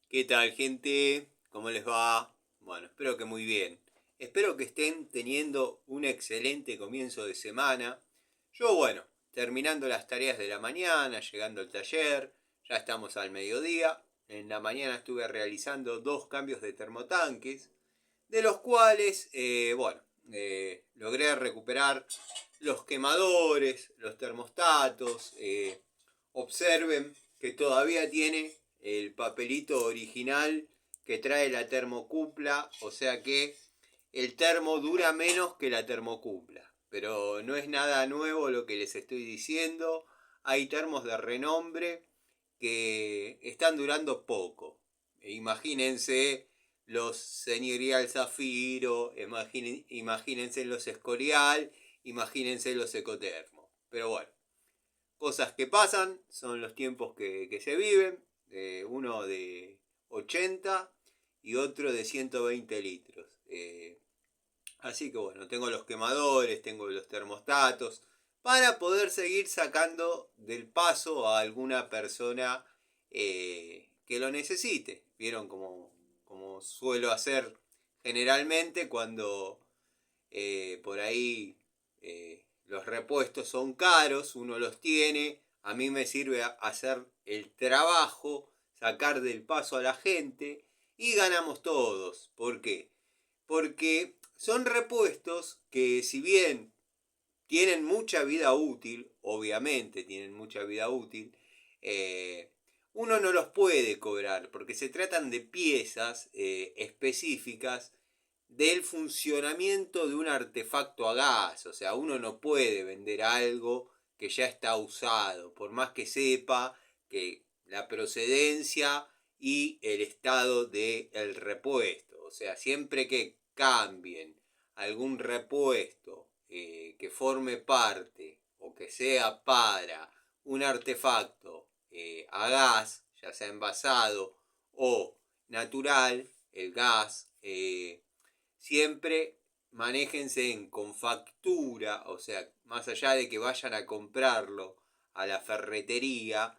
¿Qué tal, gente? ¿Cómo les va? Bueno, espero que muy bien. Espero que estén teniendo un excelente comienzo de semana. Yo, bueno, terminando las tareas de la mañana, llegando al taller, ya estamos al mediodía. En la mañana estuve realizando 2 cambios de termotanques, de los cuales, logré recuperar los quemadores, los termostatos. Observen que todavía tiene el papelito original que trae la termocupla, o sea que el termo dura menos que la termocupla. Pero no es nada nuevo lo que les estoy diciendo. Hay termos de renombre que están durando poco. Imagínense los Señorial Zafiro, imagínense los Escorial, imagínense los Ecotermo. Pero bueno, cosas que pasan, son los tiempos que se viven, uno de 80 y otro de 120 litros. Así que bueno, tengo los quemadores, tengo los termostatos, para poder seguir sacando del paso a alguna persona que lo necesite. ¿Vieron como suelo hacer generalmente cuando por ahí los repuestos son caros, uno los tiene, a mí me sirve hacer el trabajo, sacar del paso a la gente y ganamos todos. ¿Por qué? Porque son repuestos que, si bien tienen mucha vida útil, obviamente tienen mucha vida útil, eh, uno no los puede cobrar porque se tratan de piezas específicas del funcionamiento de un artefacto a gas. O sea, uno no puede vender algo que ya está usado, por más que sepa que la procedencia y el estado del repuesto. O sea, siempre que cambien algún repuesto que forme parte o que sea para un artefacto a gas, ya sea envasado o natural, el gas, siempre manéjense con factura, o sea, más allá de que vayan a comprarlo a la ferretería,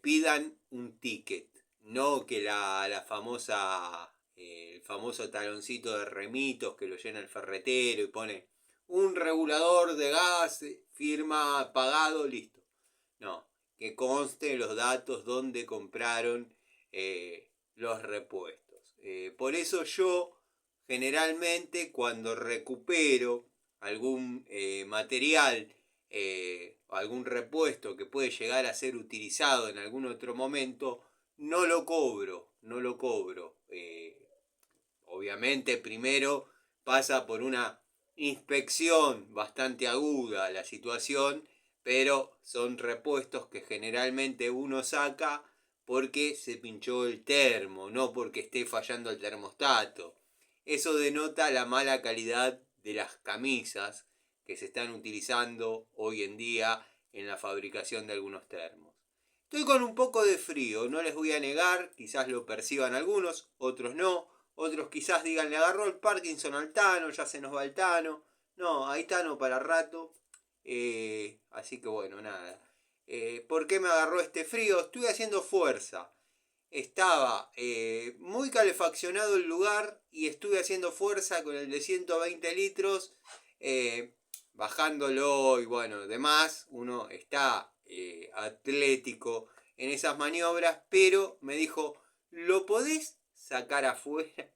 pidan un ticket, no que la famosa, el famoso taloncito de remitos que lo llena el ferretero y pone un regulador de gas, firma, pagado, listo. No, que conste los datos donde compraron los repuestos. Por eso yo generalmente, cuando recupero algún material, algún repuesto que puede llegar a ser utilizado en algún otro momento, no lo cobro, no lo cobro. Obviamente primero pasa por una inspección bastante aguda la situación, pero son repuestos que generalmente uno saca porque se pinchó el termo, no porque esté fallando el termostato. Eso denota la mala calidad de las camisas que se están utilizando hoy en día en la fabricación de algunos termos. Estoy con un poco de frío, no les voy a negar, quizás lo perciban algunos, otros no, otros quizás digan, le agarró el Parkinson al Tano, ya se nos va el Tano. No, hay Tano para rato. Así que bueno, nada. ¿Por qué me agarró este frío? Estuve haciendo fuerza. Estaba muy calefaccionado el lugar y estuve haciendo fuerza con el de 120 litros, bajándolo y bueno, demás. Uno está atlético en esas maniobras, pero me dijo, ¿lo podés sacar afuera?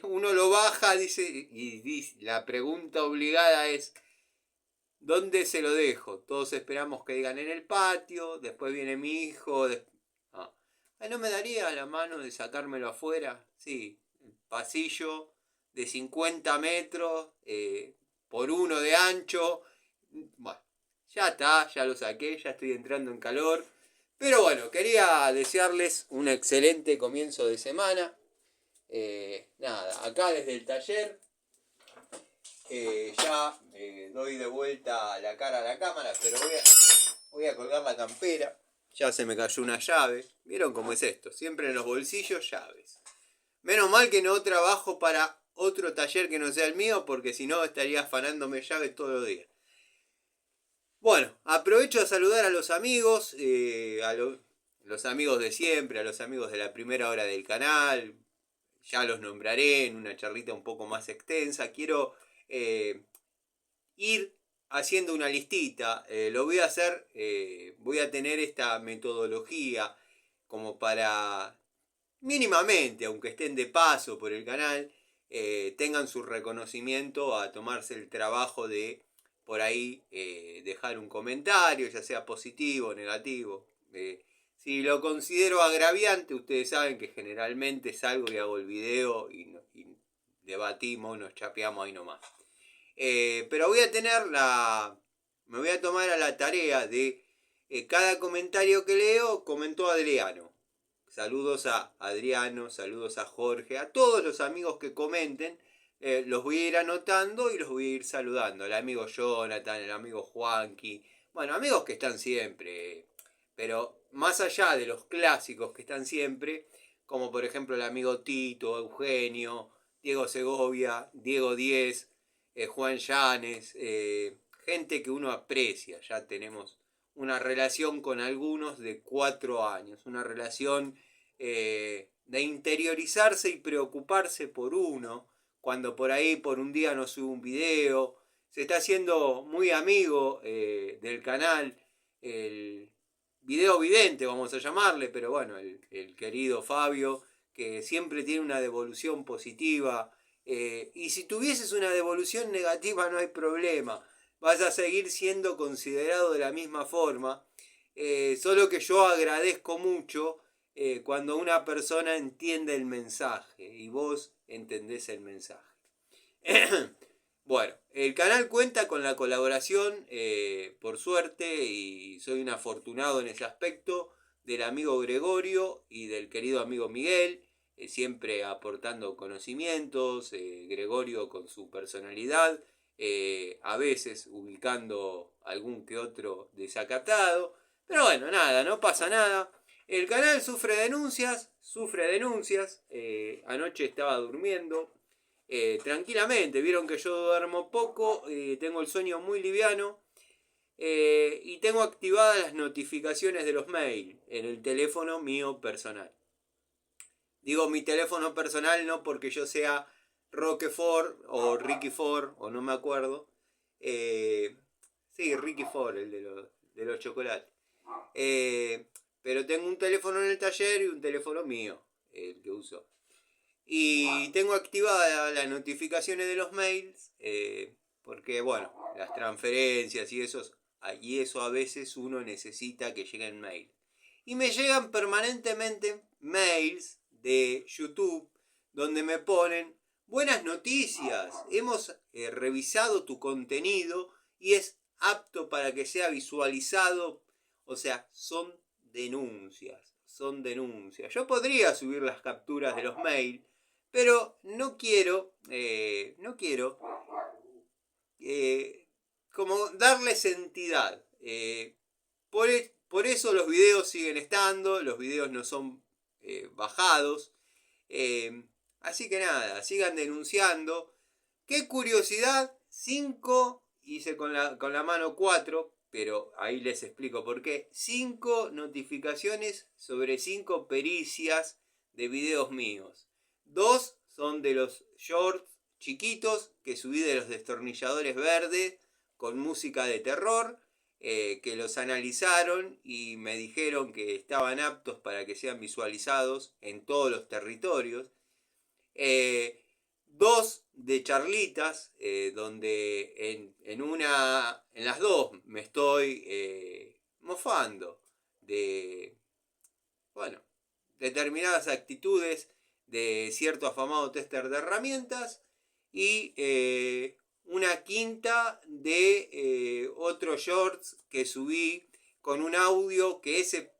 Uno lo baja, dice, y dice, la pregunta obligada es, ¿dónde se lo dejo? Todos esperamos que digan en el patio, después viene mi hijo. Ah. ¿No me daría la mano de sacármelo afuera? Sí, pasillo de 50 metros por 1 de ancho. Bueno, ya está, ya lo saqué, ya estoy entrando en calor. Pero bueno, quería desearles un excelente comienzo de semana. Nada, acá desde el taller ya doy de vuelta la cara a la cámara, pero voy a colgar la campera. Ya se me cayó una llave. ¿Vieron cómo es esto? Siempre en los bolsillos llaves. Menos mal que no trabajo para otro taller que no sea el mío, porque si no estaría afanándome llaves todos los días. Bueno, aprovecho a saludar a los amigos, los amigos de siempre, a los amigos de la primera hora del canal, ya los nombraré en una charlita un poco más extensa. Quiero ir haciendo una listita, lo voy a hacer, voy a tener esta metodología como para mínimamente, aunque estén de paso por el canal, tengan su reconocimiento a tomarse el trabajo de por ahí dejar un comentario, ya sea positivo o negativo. Si lo considero agraviante, ustedes saben que generalmente salgo y hago el video y debatimos, nos chapeamos ahí nomás. Pero voy a tener me voy a tomar a la tarea de cada comentario que leo, comentó Adriano. Saludos a Adriano, saludos a Jorge, a todos los amigos que comenten. Los voy a ir anotando y los voy a ir saludando. El amigo Jonathan, el amigo Juanqui. Bueno, amigos que están siempre. Pero más allá de los clásicos que están siempre, como por ejemplo el amigo Tito, Eugenio, Diego Segovia, Diego Díez, Juan Llanes, gente que uno aprecia. Ya tenemos una relación con algunos de 4 años, una relación de interiorizarse y preocuparse por uno, cuando por ahí por un día no sube un video. Se está haciendo muy amigo del canal, el video vidente vamos a llamarle, pero bueno, el querido Fabio, que siempre tiene una devolución positiva, y si tuvieses una devolución negativa no hay problema, vas a seguir siendo considerado de la misma forma, solo que yo agradezco mucho cuando una persona entiende el mensaje y vos entendés el mensaje. Bueno, el canal cuenta con la colaboración, por suerte, y soy un afortunado en ese aspecto, del amigo Gregorio y del querido amigo Miguel, siempre aportando conocimientos, Gregorio con su personalidad, a veces ubicando algún que otro desacatado, pero bueno, nada, no pasa nada. El canal sufre denuncias, anoche estaba durmiendo tranquilamente, vieron que yo duermo poco, tengo el sueño muy liviano, y tengo activadas las notificaciones de los mails en el teléfono mío personal. Digo mi teléfono personal no porque yo sea Roquefort o Ricky Ford, o no me acuerdo. Sí, Ricky Ford, el de los chocolates. Pero tengo un teléfono en el taller y un teléfono mío, el que uso. Y tengo activadas las notificaciones de los mails, porque bueno, las transferencias y eso a veces uno necesita que lleguen mails. Y me llegan permanentemente mails de YouTube donde me ponen: buenas noticias, hemos revisado tu contenido y es apto para que sea visualizado. O sea, son denuncias. Yo podría subir las capturas de los mails, pero no quiero como darles entidad. Por eso los videos siguen estando, los videos no son bajados. Así que nada, sigan denunciando. Qué curiosidad, 5, hice con la mano 4, pero ahí les explico por qué. 5 notificaciones sobre 5 pericias de videos míos. 2 son de los shorts chiquitos que subí de los destornilladores verdes con música de terror, que los analizaron y me dijeron que estaban aptos para que sean visualizados en todos los territorios. 2 de charlitas, donde en las 2 me estoy mofando de, bueno, determinadas actitudes de cierto afamado tester de herramientas, y una quinta de otros shorts que subí con un audio que ese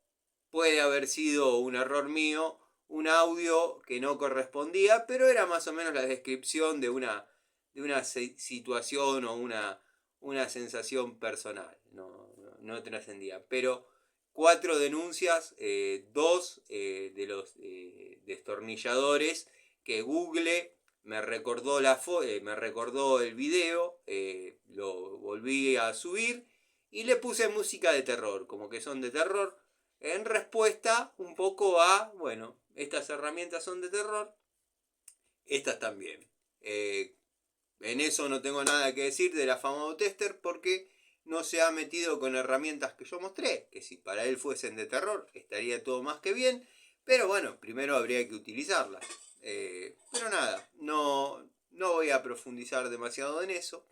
puede haber sido un error mío, un audio que no correspondía, pero era más o menos la descripción de una situación o una sensación personal, no trascendía. Pero 4 denuncias, 2 de los destornilladores que Google me recordó el video, lo volví a subir y le puse música de terror, como que son de terror. en respuesta un poco a, bueno, estas herramientas son de terror, estas también. En eso no tengo nada que decir del afamado tester porque no se ha metido con herramientas que yo mostré, que si para él fuesen de terror estaría todo más que bien, pero bueno, primero habría que utilizarlas. Pero nada, no voy a profundizar demasiado en eso.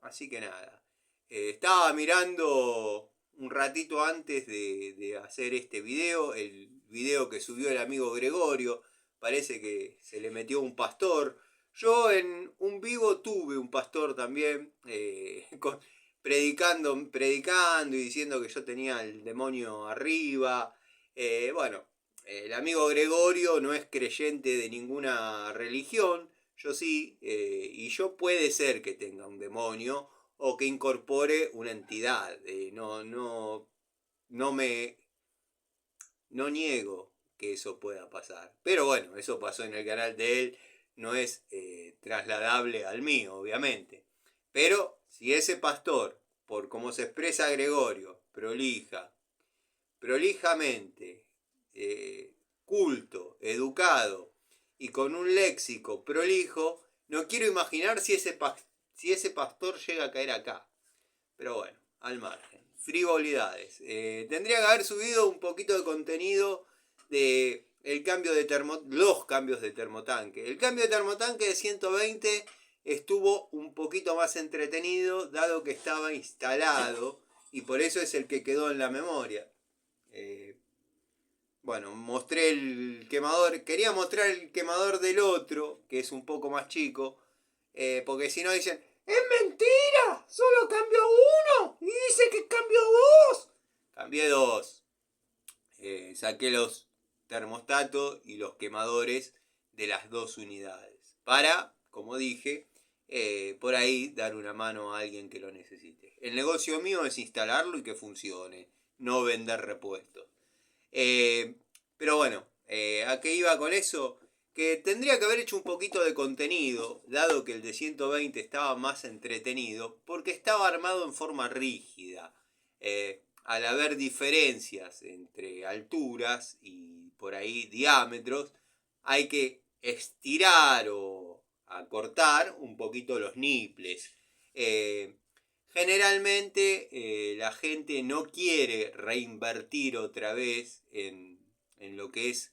Así que nada, estaba mirando un ratito antes de hacer este video, el video que subió el amigo Gregorio, parece que se le metió un pastor. Yo en un vivo tuve un pastor también, predicando y diciendo que yo tenía el demonio arriba. Bueno, el amigo Gregorio no es creyente de ninguna religión, yo sí, y yo puede ser que tenga un demonio o que incorpore una entidad. No niego que eso pueda pasar. Pero bueno, eso pasó en el canal de él, no es trasladable al mío, obviamente. Pero si ese pastor, por cómo se expresa Gregorio, prolijamente, culto, educado y con un léxico prolijo, no quiero imaginar si ese pastor llega a caer acá. Pero bueno, al margen. Frivolidades. Tendría que haber subido un poquito de contenido de los cambios de termotanque. El cambio de termotanque de 120 estuvo un poquito más entretenido, dado que estaba instalado, y por eso es el que quedó en la memoria. Bueno, mostré el quemador, quería mostrar el quemador del otro, que es un poco más chico, porque si no dicen, ¡es mentira! ¡Solo cambió uno! ¡Y dice que cambió dos! Cambié dos. Saqué los termostatos y los quemadores de las dos unidades. Para, como dije, por ahí dar una mano a alguien que lo necesite. El negocio mío es instalarlo y que funcione, no vender repuestos. Pero bueno, ¿a qué iba con eso? Que tendría que haber hecho un poquito de contenido, dado que el de 120 estaba más entretenido, porque estaba armado en forma rígida. Al haber diferencias entre alturas y por ahí diámetros, hay que estirar o acortar un poquito los niples. Generalmente la gente no quiere reinvertir otra vez en lo que es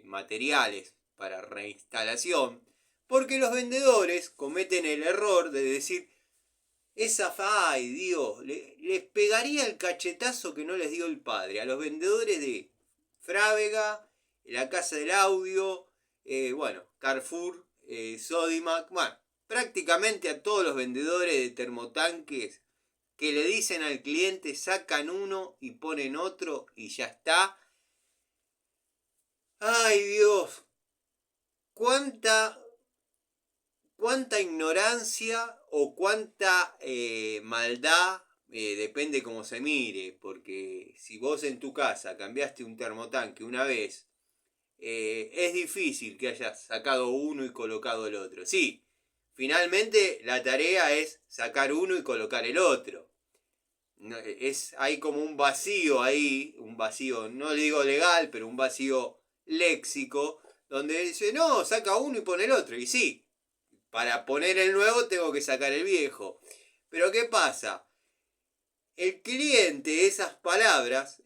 materiales para reinstalación, porque los vendedores cometen el error de decir, ay Dios, les pegaría el cachetazo que no les dio el padre a los vendedores de Frávega, la Casa del Audio, bueno, Carrefour, Sodimac, bueno, prácticamente a todos los vendedores de termotanques que le dicen al cliente, sacan uno y ponen otro y ya está. Ay Dios, cuánta ignorancia o cuánta maldad, depende cómo se mire, porque si vos en tu casa cambiaste un termotanque una vez, es difícil que hayas sacado uno y colocado el otro. Sí, finalmente la tarea es sacar uno y colocar el otro. Hay como un vacío ahí, un vacío, no le digo legal, pero un vacío léxico, donde dice, no, saca uno y pone el otro. Y sí, para poner el nuevo tengo que sacar el viejo. Pero ¿qué pasa? El cliente, esas palabras,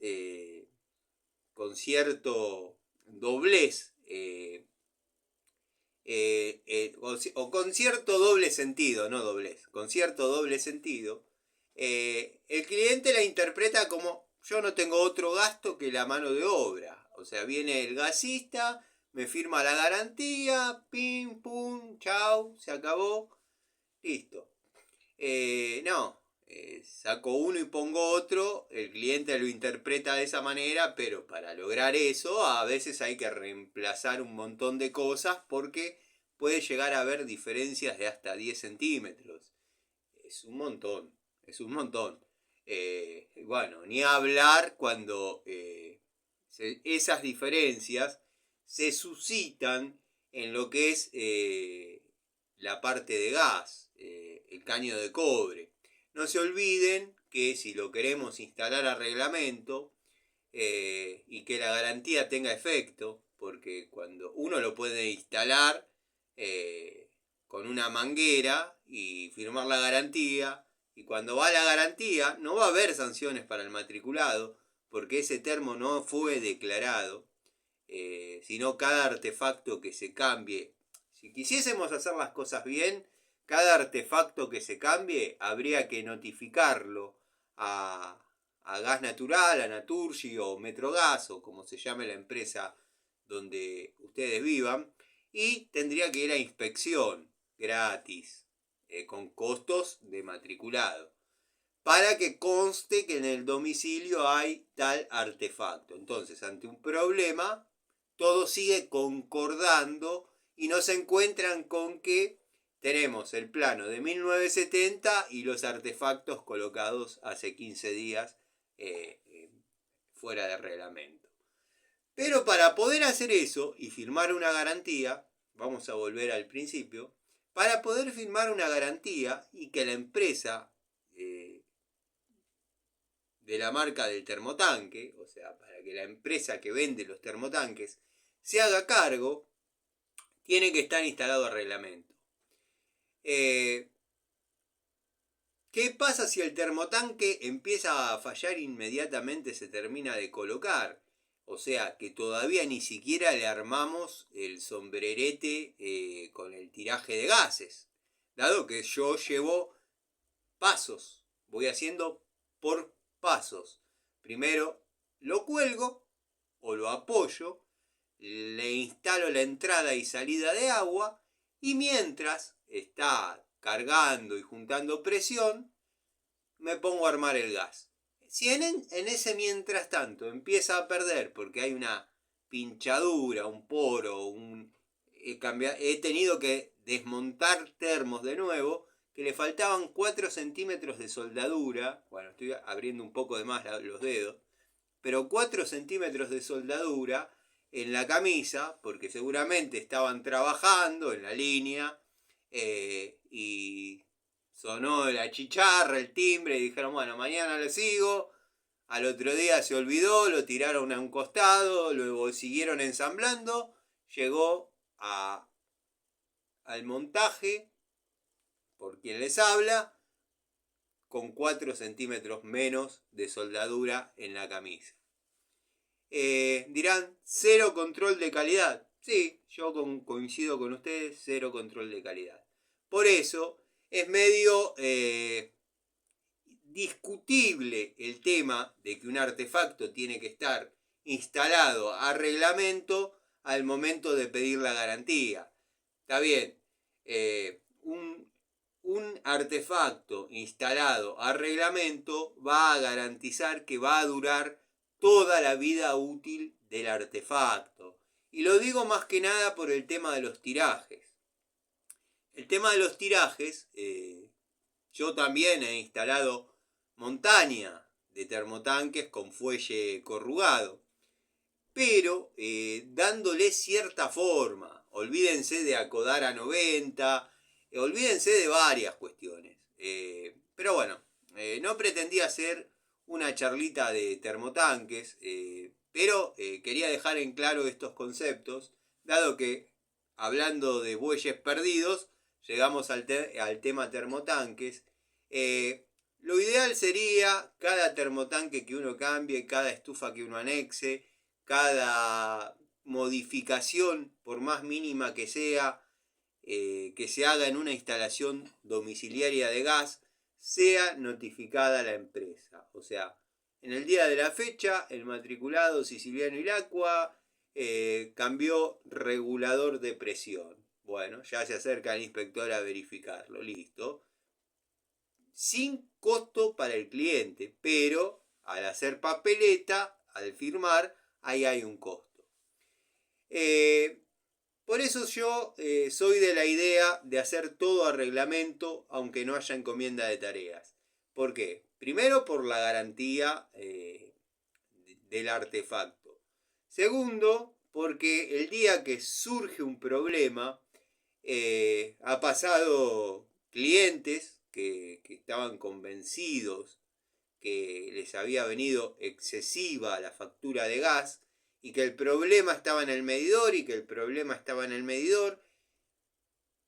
con cierto doblez, o con cierto doble sentido, no doblez, con cierto doble sentido, el cliente la interpreta como yo no tengo otro gasto que la mano de obra. O sea, viene el gasista, me firma la garantía, pim, pum, chau, se acabó, listo. No, saco uno y pongo otro, el cliente lo interpreta de esa manera, pero para lograr eso a veces hay que reemplazar un montón de cosas porque puede llegar a haber diferencias de hasta 10 centímetros. Es un montón, es un montón. Bueno, ni hablar cuando esas diferencias se suscitan en lo que es la parte de gas, el caño de cobre. No se olviden que si lo queremos instalar a reglamento, y que la garantía tenga efecto, porque cuando uno lo puede instalar con una manguera y firmar la garantía, y cuando va la garantía no va a haber sanciones para el matriculado, porque ese termo no fue declarado, sino cada artefacto que se cambie. Si quisiésemos hacer las cosas bien, cada artefacto que se cambie habría que notificarlo a Gas Natural, a Naturgy o Metrogas o como se llame la empresa donde ustedes vivan, y tendría que ir a inspección gratis, con costos de matriculado, para que conste que en el domicilio hay tal artefacto. Entonces, ante un problema, todo sigue concordando y no se encuentran con que tenemos el plano de 1970 y los artefactos colocados hace 15 días fuera de reglamento. Pero para poder hacer eso y firmar una garantía, vamos a volver al principio, para poder firmar una garantía y que la empresa de la marca del termotanque, o sea, para que la empresa que vende los termotanques se haga cargo, tiene que estar instalado a reglamento. ¿Qué pasa si el termotanque empieza a fallar inmediatamente se termina de colocar? O sea, que todavía ni siquiera le armamos el sombrerete con el tiraje de gases. Dado que yo llevo pasos, voy haciendo por pasos. Primero lo cuelgo o lo apoyo, le instalo la entrada y salida de agua y mientras está cargando y juntando presión, me pongo a armar el gas. Si en ese mientras tanto empieza a perder porque hay una pinchadura, un poro, he tenido que desmontar termos de nuevo, que le faltaban 4 centímetros de soldadura. Bueno, estoy abriendo un poco de más los dedos, pero 4 centímetros de soldadura en la camisa, porque seguramente estaban trabajando en la línea y sonó la chicharra, el timbre, y dijeron, bueno, mañana le sigo. Al otro día se olvidó, lo tiraron a un costado, luego siguieron ensamblando, llegó al montaje, por quien les habla, con 4 centímetros menos de soldadura en la camisa. Dirán, cero control de calidad. Sí, yo coincido con ustedes, cero control de calidad. Por eso es medio discutible el tema de que un artefacto tiene que estar instalado a reglamento al momento de pedir la garantía. Está bien, un artefacto instalado a reglamento va a garantizar que va a durar toda la vida útil del artefacto. Y lo digo más que nada por el tema de los tirajes. El tema de los tirajes, yo también he instalado montaña de termotanques con fuelle corrugado, pero dándole cierta forma. Olvídense de acodar a 90, olvídense de varias cuestiones. Pero bueno, no pretendía hacer una charlita de termotanques, pero quería dejar en claro estos conceptos, dado que hablando de bueyes perdidos, llegamos al tema termotanques. Lo ideal sería cada termotanque que uno cambie, cada estufa que uno anexe, cada modificación, por más mínima que sea, que se haga en una instalación domiciliaria de gas, sea notificada a la empresa. O sea, en el día de la fecha, el matriculado Siciliano Ilacqua cambió regulador de presión. Bueno, ya se acerca el inspector a verificarlo, listo. Sin costo para el cliente, pero al hacer papeleta, al firmar, ahí hay un costo. Por eso yo soy de la idea de hacer todo a reglamento, aunque no haya encomienda de tareas. ¿Por qué? Primero, por la garantía del artefacto. Segundo, porque el día que surge un problema, ha pasado clientes que estaban convencidos que les había venido excesiva la factura de gas y que el problema estaba en el medidor y que el problema estaba en el medidor.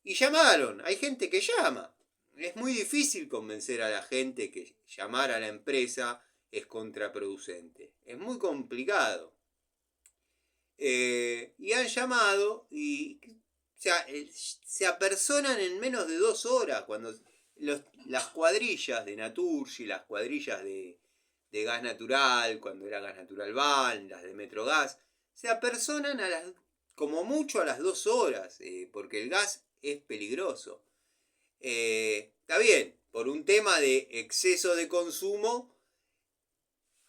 Y llamaron, hay gente que llama. Es muy difícil convencer a la gente que llamar a la empresa es contraproducente. Es muy complicado. Y han llamado y se apersonan en menos de 2 horas. Cuando las cuadrillas de Naturgy, las cuadrillas de gas natural, cuando era gas natural van, las de Metrogas, se apersonan como mucho a las 2 horas, porque el gas es peligroso. Está bien, por un tema de exceso de consumo,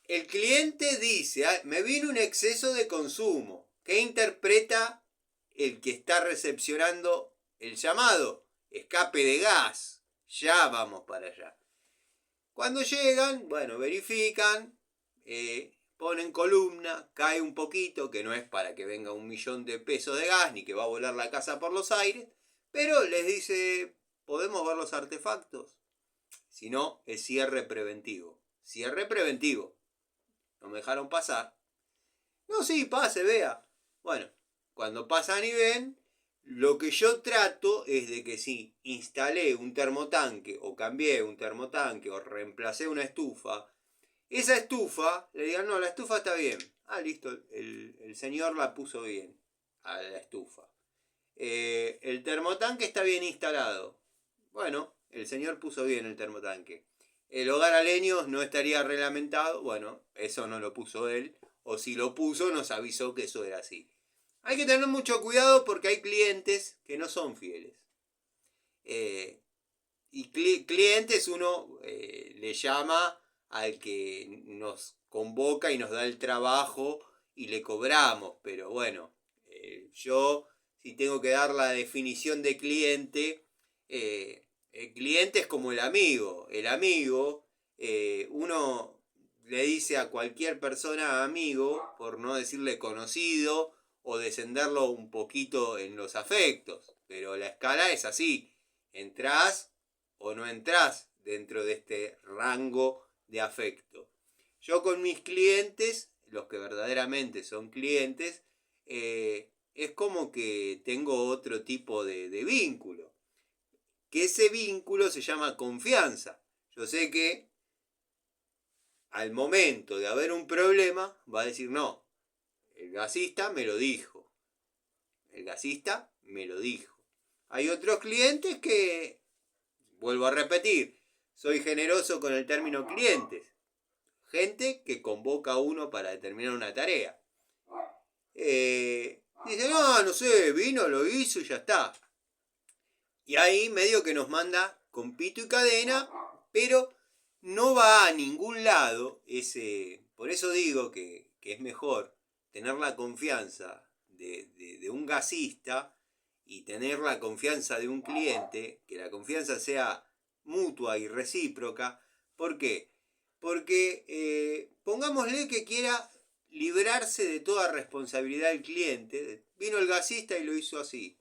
el cliente dice, me vino un exceso de consumo. ¿Qué interpreta el que está recepcionando el llamado? Escape de gas. Ya vamos para allá. Cuando llegan, bueno, verifican, ponen columna, cae un poquito, que no es para que venga 1.000.000 de pesos de gas, ni que va a volar la casa por los aires, pero les dice, ¿podemos ver los artefactos? Si no, es cierre preventivo. Cierre preventivo. No me dejaron pasar. No, sí, pase, vea. Bueno, cuando pasan y ven, lo que yo trato es de que si instalé un termotanque o cambié un termotanque o reemplacé una estufa, esa estufa, le digan, no, la estufa está bien. Ah, listo, el señor la puso bien a la estufa. El termotanque está bien instalado. Bueno, el señor puso bien el termotanque. El hogar a leños no estaría reglamentado. Bueno, eso no lo puso él. O si lo puso, nos avisó que eso era así. Hay que tener mucho cuidado porque hay clientes que no son fieles. Y clientes uno le llama al que nos convoca y nos da el trabajo y le cobramos. Pero bueno, yo si tengo que dar la definición de cliente, el cliente es como el amigo. El amigo, uno le dice a cualquier persona amigo, por no decirle conocido, o descenderlo un poquito en los afectos. Pero la escala es así. Entrás o no entrás dentro de este rango de afecto. Yo con mis clientes, los que verdaderamente son clientes, es como que tengo otro tipo de vínculo. Que ese vínculo se llama confianza. Yo sé que al momento de haber un problema va a decir no, el gasista me lo dijo. El gasista me lo dijo. Hay otros clientes que, vuelvo a repetir, soy generoso con el término clientes. Gente que convoca a uno para determinar una tarea. Dice, no sé, vino, lo hizo y ya está. Y ahí medio que nos manda con pito y cadena, pero no va a ningún lado por eso digo que es mejor tener la confianza de un gasista y tener la confianza de un cliente, que la confianza sea mutua y recíproca. ¿Por qué? Porque pongámosle que quiera librarse de toda responsabilidad del cliente. Vino el gasista y lo hizo así.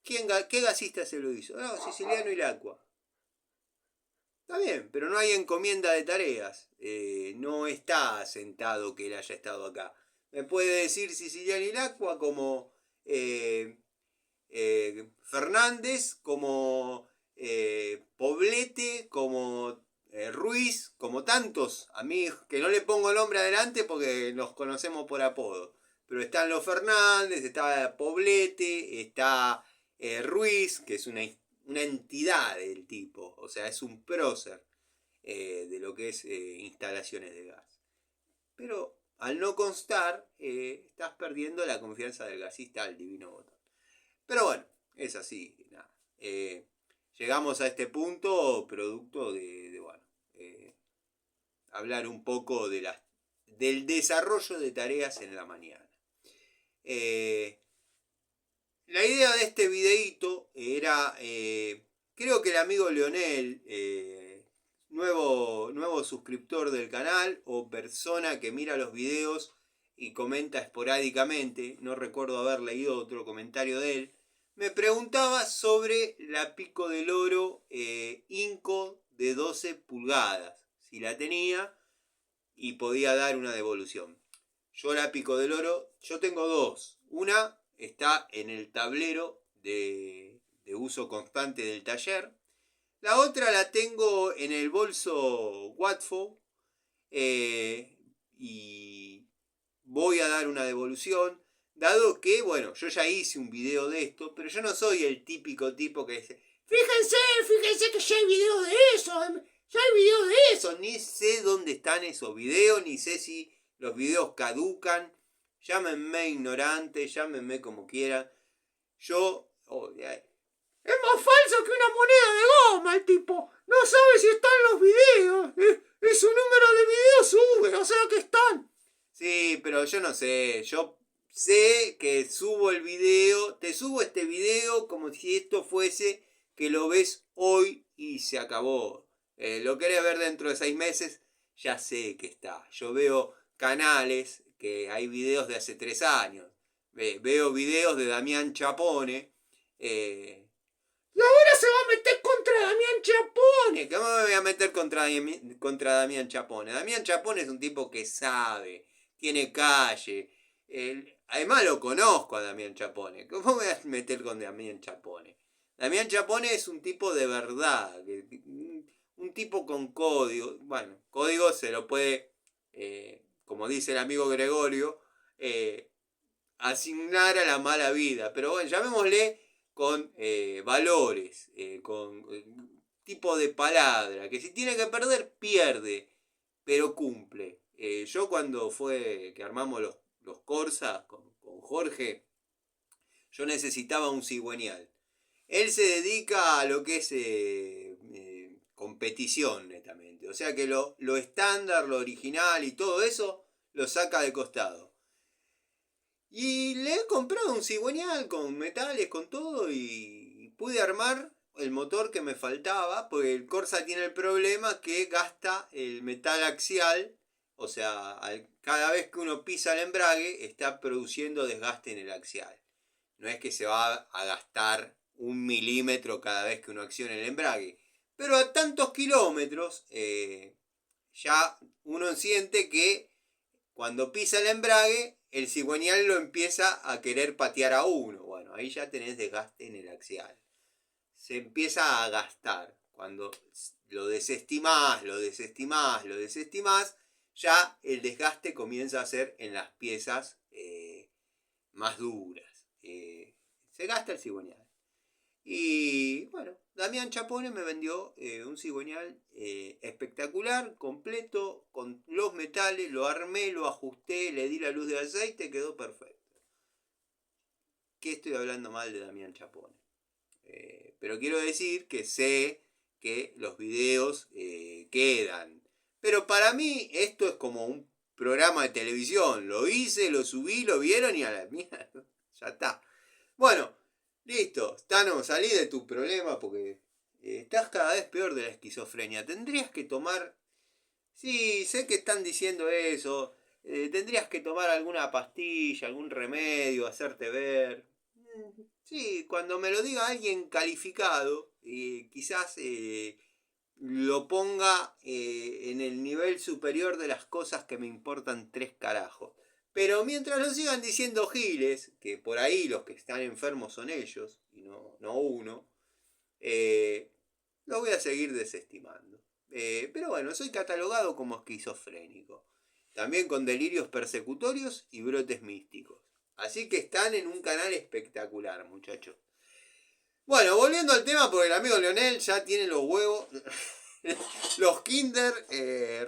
¿Qué gasista se lo hizo? No, Siciliano Ilacqua. Está bien, pero no hay encomienda de tareas. No está sentado que él haya estado acá. Me puede decir Siciliano Ilacqua como Fernández, como Poblete, como Ruiz, como tantos amigos, que no le pongo nombre adelante porque nos conocemos por apodo. Pero están los Fernández, está Poblete, está Ruiz, que es una entidad del tipo, o sea, es un prócer de lo que es instalaciones de gas. Pero al no constar, estás perdiendo la confianza del gasista al divino botón. Pero bueno, es así, nada. Llegamos a este punto producto de bueno, hablar un poco del desarrollo de tareas en la mañana. La idea de este videíto era, creo que el amigo Leonel, nuevo suscriptor del canal o persona que mira los videos y comenta esporádicamente, no recuerdo haber leído otro comentario de él, me preguntaba sobre la Pico del Oro Inco de 12 pulgadas. si la tenía, y podía dar una devolución. Yo la Pico del Oro, yo tengo dos. Una está en el tablero de uso constante del taller. La otra la tengo en el bolso Watford, y voy a dar una devolución, dado que, bueno, yo ya hice un video de esto, pero yo no soy el típico tipo que dice, fíjense que ya hay videos de eso, ya hay videos de eso, ni sé dónde están esos videos, ni sé si los videos caducan, llámenme ignorante, llámenme como quieran, yo... es más falso que una moneda de goma el tipo. No sabe si están los videos. Y su número de videos sube, o sea que están. Sí, pero yo no sé. Yo sé que subo el video. Te subo este video como si esto fuese que lo ves hoy y se acabó. Lo querés ver dentro de 6 meses. Ya sé que está. Yo veo canales que hay videos de hace 3 años. Veo videos de Damián Chapone. Y ahora se va a meter contra Damián Chapone. ¿Cómo me voy a meter contra Damián Chapone? Damián Chapone es un tipo que sabe, tiene calle. Además lo conozco a Damián Chapone. ¿Cómo me voy a meter con Damián Chapone? Damián Chapone es un tipo de verdad. Un tipo con código. Bueno, código se lo puede, como dice el amigo Gregorio, asignar a la mala vida. Pero bueno, llamémosle con valores, con tipo de palabra, que si tiene que perder, pierde, pero cumple. Yo cuando fue que armamos los Corsa con Jorge, yo necesitaba un cigüeñal. Él se dedica a lo que es competición netamente. O sea que lo estándar, lo original y todo eso lo saca de costado. Y le he comprado un cigüeñal con metales, con todo, y pude armar el motor que me faltaba, porque el Corsa tiene el problema que gasta el metal axial, o sea, cada vez que uno pisa el embrague está produciendo desgaste en el axial. No es que se va a gastar 1 milímetro cada vez que uno acciona el embrague, pero a tantos kilómetros ya uno siente que cuando pisa el embrague, el cigüeñal lo empieza a querer patear a uno. Bueno, ahí ya tenés desgaste en el axial. Se empieza a gastar. Cuando lo desestimás, ya el desgaste comienza a ser en las piezas más duras. Se gasta el cigüeñal. Y bueno, Damián Chapone me vendió un cigüeñal espectacular, completo, con los metales, lo armé, lo ajusté, le di la luz de aceite, quedó perfecto. ¿Qué estoy hablando mal de Damián Chapone? Pero quiero decir que sé que los videos quedan. Pero para mí esto es como un programa de televisión. Lo hice, lo subí, lo vieron y a la mierda. Ya está. Bueno, listo. Tano, salí de tu problema porque estás cada vez peor de la esquizofrenia. Tendrías que tomar... Sí, sé que están diciendo eso. Tendrías que tomar alguna pastilla, algún remedio, hacerte ver. Sí, cuando me lo diga alguien calificado, quizás lo ponga en el nivel superior de las cosas que me importan 3 carajos. Pero mientras lo sigan diciendo giles, que por ahí los que están enfermos son ellos, y no uno, lo voy a seguir desestimando. Pero bueno, soy catalogado como esquizofrénico. También con delirios persecutorios y brotes místicos. Así que están en un canal espectacular, muchachos. Bueno, volviendo al tema, porque el amigo Leonel ya tiene los huevos, los Kinder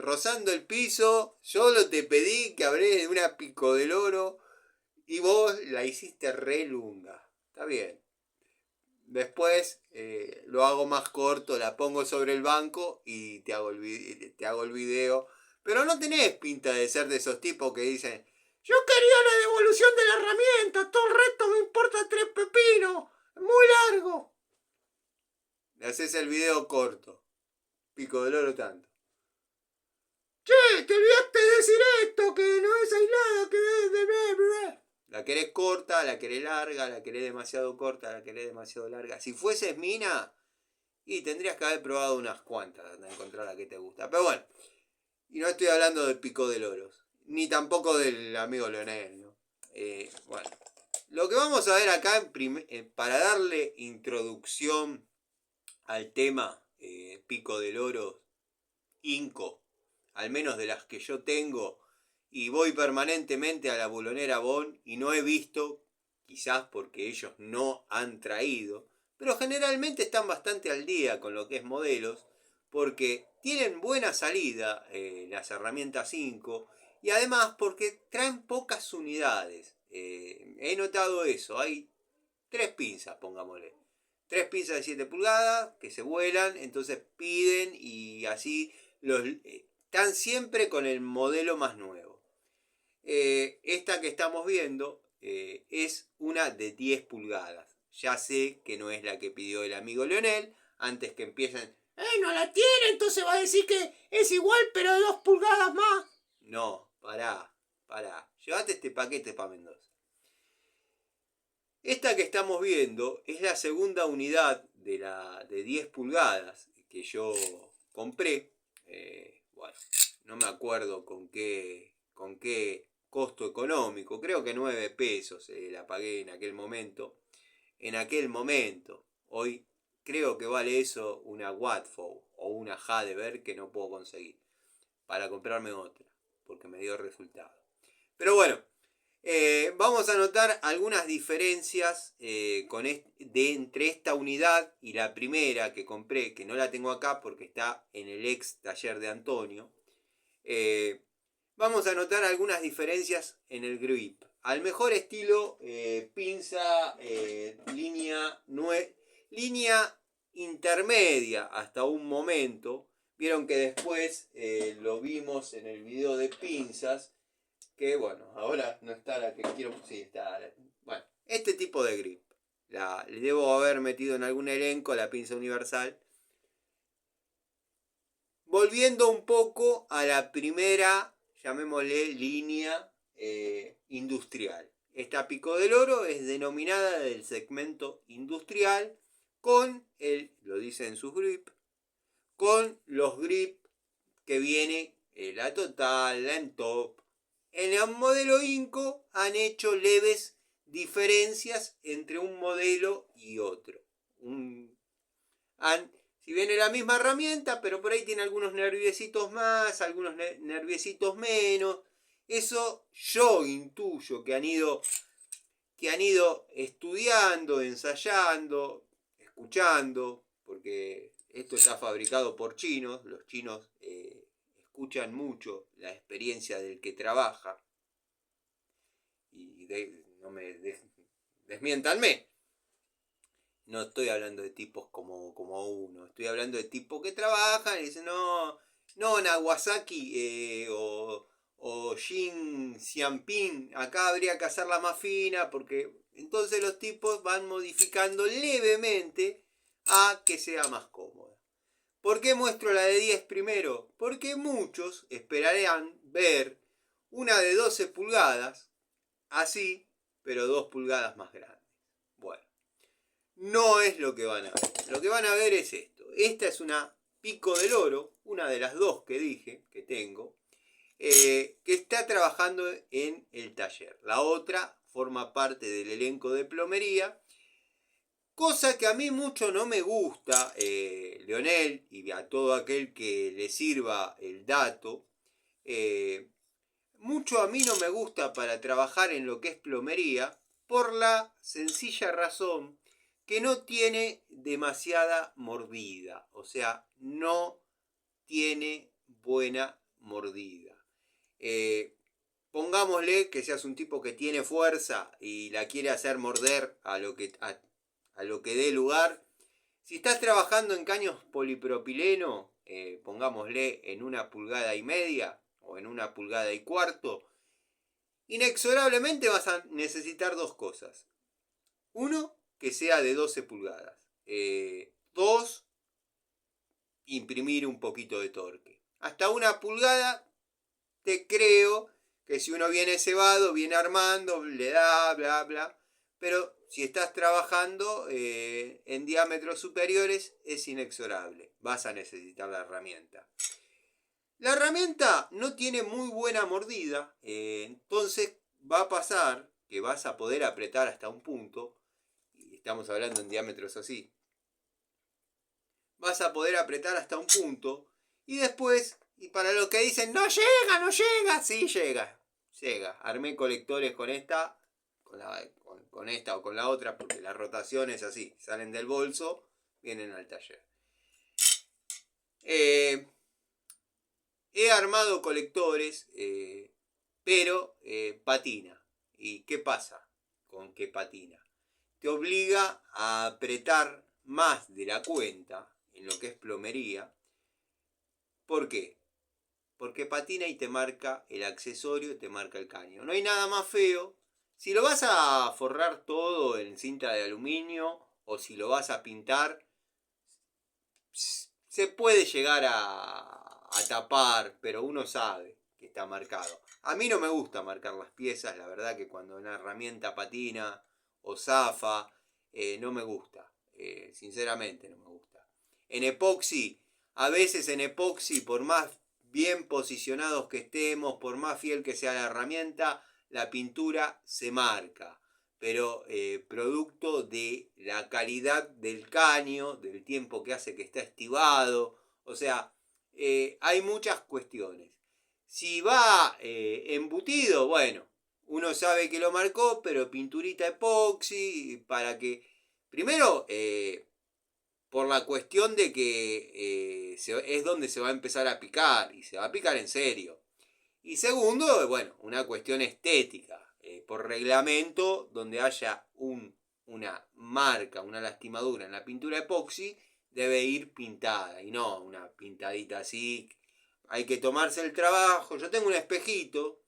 rozando el piso. Yo lo te pedí que hablé de una Pico del Oro y vos la hiciste re lunga. Está bien. Después lo hago más corto, la pongo sobre el banco y te hago el video. Pero no tenés pinta de ser de esos tipos que dicen: yo quería la devolución de la herramienta, todo el resto me importa 3 pepinos, muy largo. Le haces el video corto, Pico del Oro tanto. Che, te olvidaste de decir esto, que no es aislada, que es de... La querés corta, la querés larga, la querés demasiado corta, la querés demasiado larga. Si fueses mina, y tendrías que haber probado unas cuantas hasta encontrar la que te gusta. Pero bueno, Y no estoy hablando del Pico del Oro, ni tampoco del amigo Leonel, ¿no? Bueno, lo que vamos a ver acá para darle introducción al tema Pico del Oro, Inco, al menos de las que yo tengo, y voy permanentemente a la Bulonera Bon y no he visto, quizás porque ellos no han traído, pero generalmente están bastante al día con lo que es modelos, porque tienen buena salida las herramientas 5 y además porque traen pocas unidades. He notado eso, hay 3 pinzas, pongámosle. 3 pinzas de 7 pulgadas que se vuelan, entonces piden y así están siempre con el modelo más nuevo. Esta que estamos viendo es una de 10 pulgadas. Ya sé que no es la que pidió el amigo Leonel, antes que empiecen, no la tiene, entonces va a decir que es igual pero de 2 pulgadas más. No, pará. Llévate este paquete para Mendoza. Esta que estamos viendo es la segunda unidad de 10 pulgadas que yo compré. Bueno, no me acuerdo con qué costo económico. Creo que 9 pesos la pagué en aquel momento. Hoy creo que vale eso una Watford o una Hadeberg que no puedo conseguir. Para comprarme otra. Porque me dio resultado. Pero bueno. Vamos a notar algunas diferencias entre esta unidad y la primera que compré, que no la tengo acá porque está en el ex taller de Antonio. Vamos a notar algunas diferencias en el grip. Al mejor estilo pinza línea intermedia hasta un momento. Vieron que después lo vimos en el video de pinzas. Que bueno, ahora no está la que quiero. Sí, está. Bueno, este tipo de grip. Le debo haber metido en algún elenco la pinza universal. Volviendo un poco a la primera, llamémosle línea industrial. Esta Pico del Oro es denominada del segmento industrial con lo dice en sus grip, con los grip que viene la Total, la Entop. En el modelo Inco han hecho leves diferencias entre un modelo y otro. Si viene la misma herramienta, pero por ahí tiene algunos nerviecitos más, algunos nerviecitos menos. Eso yo intuyo que han ido estudiando, ensayando, escuchando, porque esto está fabricado por chinos. Los chinos escuchan mucho la experiencia del que trabaja. Y no me desmiéntanme. No estoy hablando de tipos como uno. Estoy hablando de tipos que trabajan y dicen, no, Nagasaki o Jin Xiamping, acá habría que hacerla más fina porque entonces los tipos van modificando levemente a que sea más cómoda. ¿Por qué muestro la de 10 primero? Porque muchos esperarán ver una de 12 pulgadas, así, pero 2 pulgadas más grande. Bueno, no es lo que van a ver. Lo que van a ver es esto. Esta es una Pico del Oro, una de las dos que dije que tengo, que está trabajando en el taller. La otra forma parte del elenco de plomería. Cosa que a mí mucho no me gusta, Leonel, y a todo aquel que le sirva el dato, mucho a mí no me gusta para trabajar en lo que es plomería, por la sencilla razón que no tiene demasiada mordida, o sea, no tiene buena mordida. Pongámosle que seas un tipo que tiene fuerza y la quiere hacer morder a lo que dé lugar. Si estás trabajando en caños polipropileno, pongámosle en 1,5 pulgadas o en 1,25 pulgadas, inexorablemente vas a necesitar dos cosas. Uno, que sea de 12 pulgadas. Dos, imprimir un poquito de torque. Hasta 1 pulgada te creo que si uno viene cebado, viene armando, le da, bla, bla. Pero si estás trabajando en diámetros superiores, es inexorable. Vas a necesitar la herramienta. La herramienta no tiene muy buena mordida, entonces va a pasar que vas a poder apretar hasta un punto, y estamos hablando en diámetros así, vas a poder apretar hasta un punto, y después, y para los que dicen, no llega, no llega, sí llega, llega. Armé colectores con esta, con esta o con la otra, porque la rotación es así, salen del bolso, vienen al taller. He armado colectores, pero patina. ¿Y qué pasa con que patina? Te obliga a apretar más de la cuenta en lo que es plomería. ¿Por qué? Porque patina y te marca el accesorio, te marca el caño. No hay nada más feo. Si lo vas a forrar todo en cinta de aluminio o si lo vas a pintar, se puede llegar a tapar, pero uno sabe que está marcado. A mí no me gusta marcar las piezas, la verdad que cuando una herramienta patina o zafa, no me gusta. Sinceramente no me gusta. En epoxi, a veces en epoxi, por más bien posicionados que estemos, por más fiel que sea la herramienta, la pintura se marca. Pero producto de la calidad del caño, del tiempo que hace que está estivado, o sea, hay muchas cuestiones. Si va embutido, bueno, uno sabe que lo marcó, pero pinturita epoxi para que, primero, por la cuestión de que es donde se va a empezar a picar, y se va a picar en serio. Y segundo, bueno, una cuestión estética, por reglamento, donde haya una marca, una lastimadura en la pintura epoxi, debe ir pintada y no una pintadita así. Hay que tomarse el trabajo. Yo tengo un espejito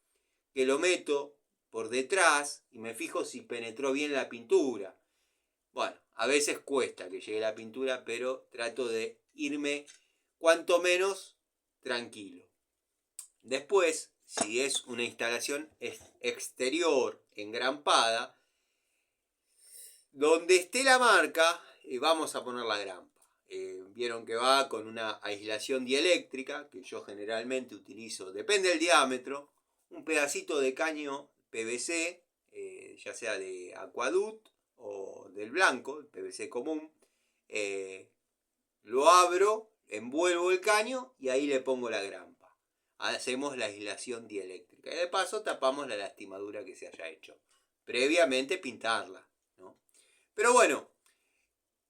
que lo meto por detrás y me fijo si penetró bien la pintura. Bueno, a veces cuesta que llegue la pintura, pero trato de irme cuanto menos tranquilo. Después, si es una instalación exterior engrampada, donde esté la marca, vamos a poner la grampa. Vieron que va con una aislación dieléctrica, que yo generalmente utilizo, depende del diámetro, un pedacito de caño PVC, ya sea de Aquadut o del blanco, el PVC común. Lo abro, envuelvo el caño y ahí le pongo la grampa. Hacemos la aislación dieléctrica. Y de paso tapamos la lastimadura que se haya hecho. Previamente pintarla, ¿no? Pero bueno,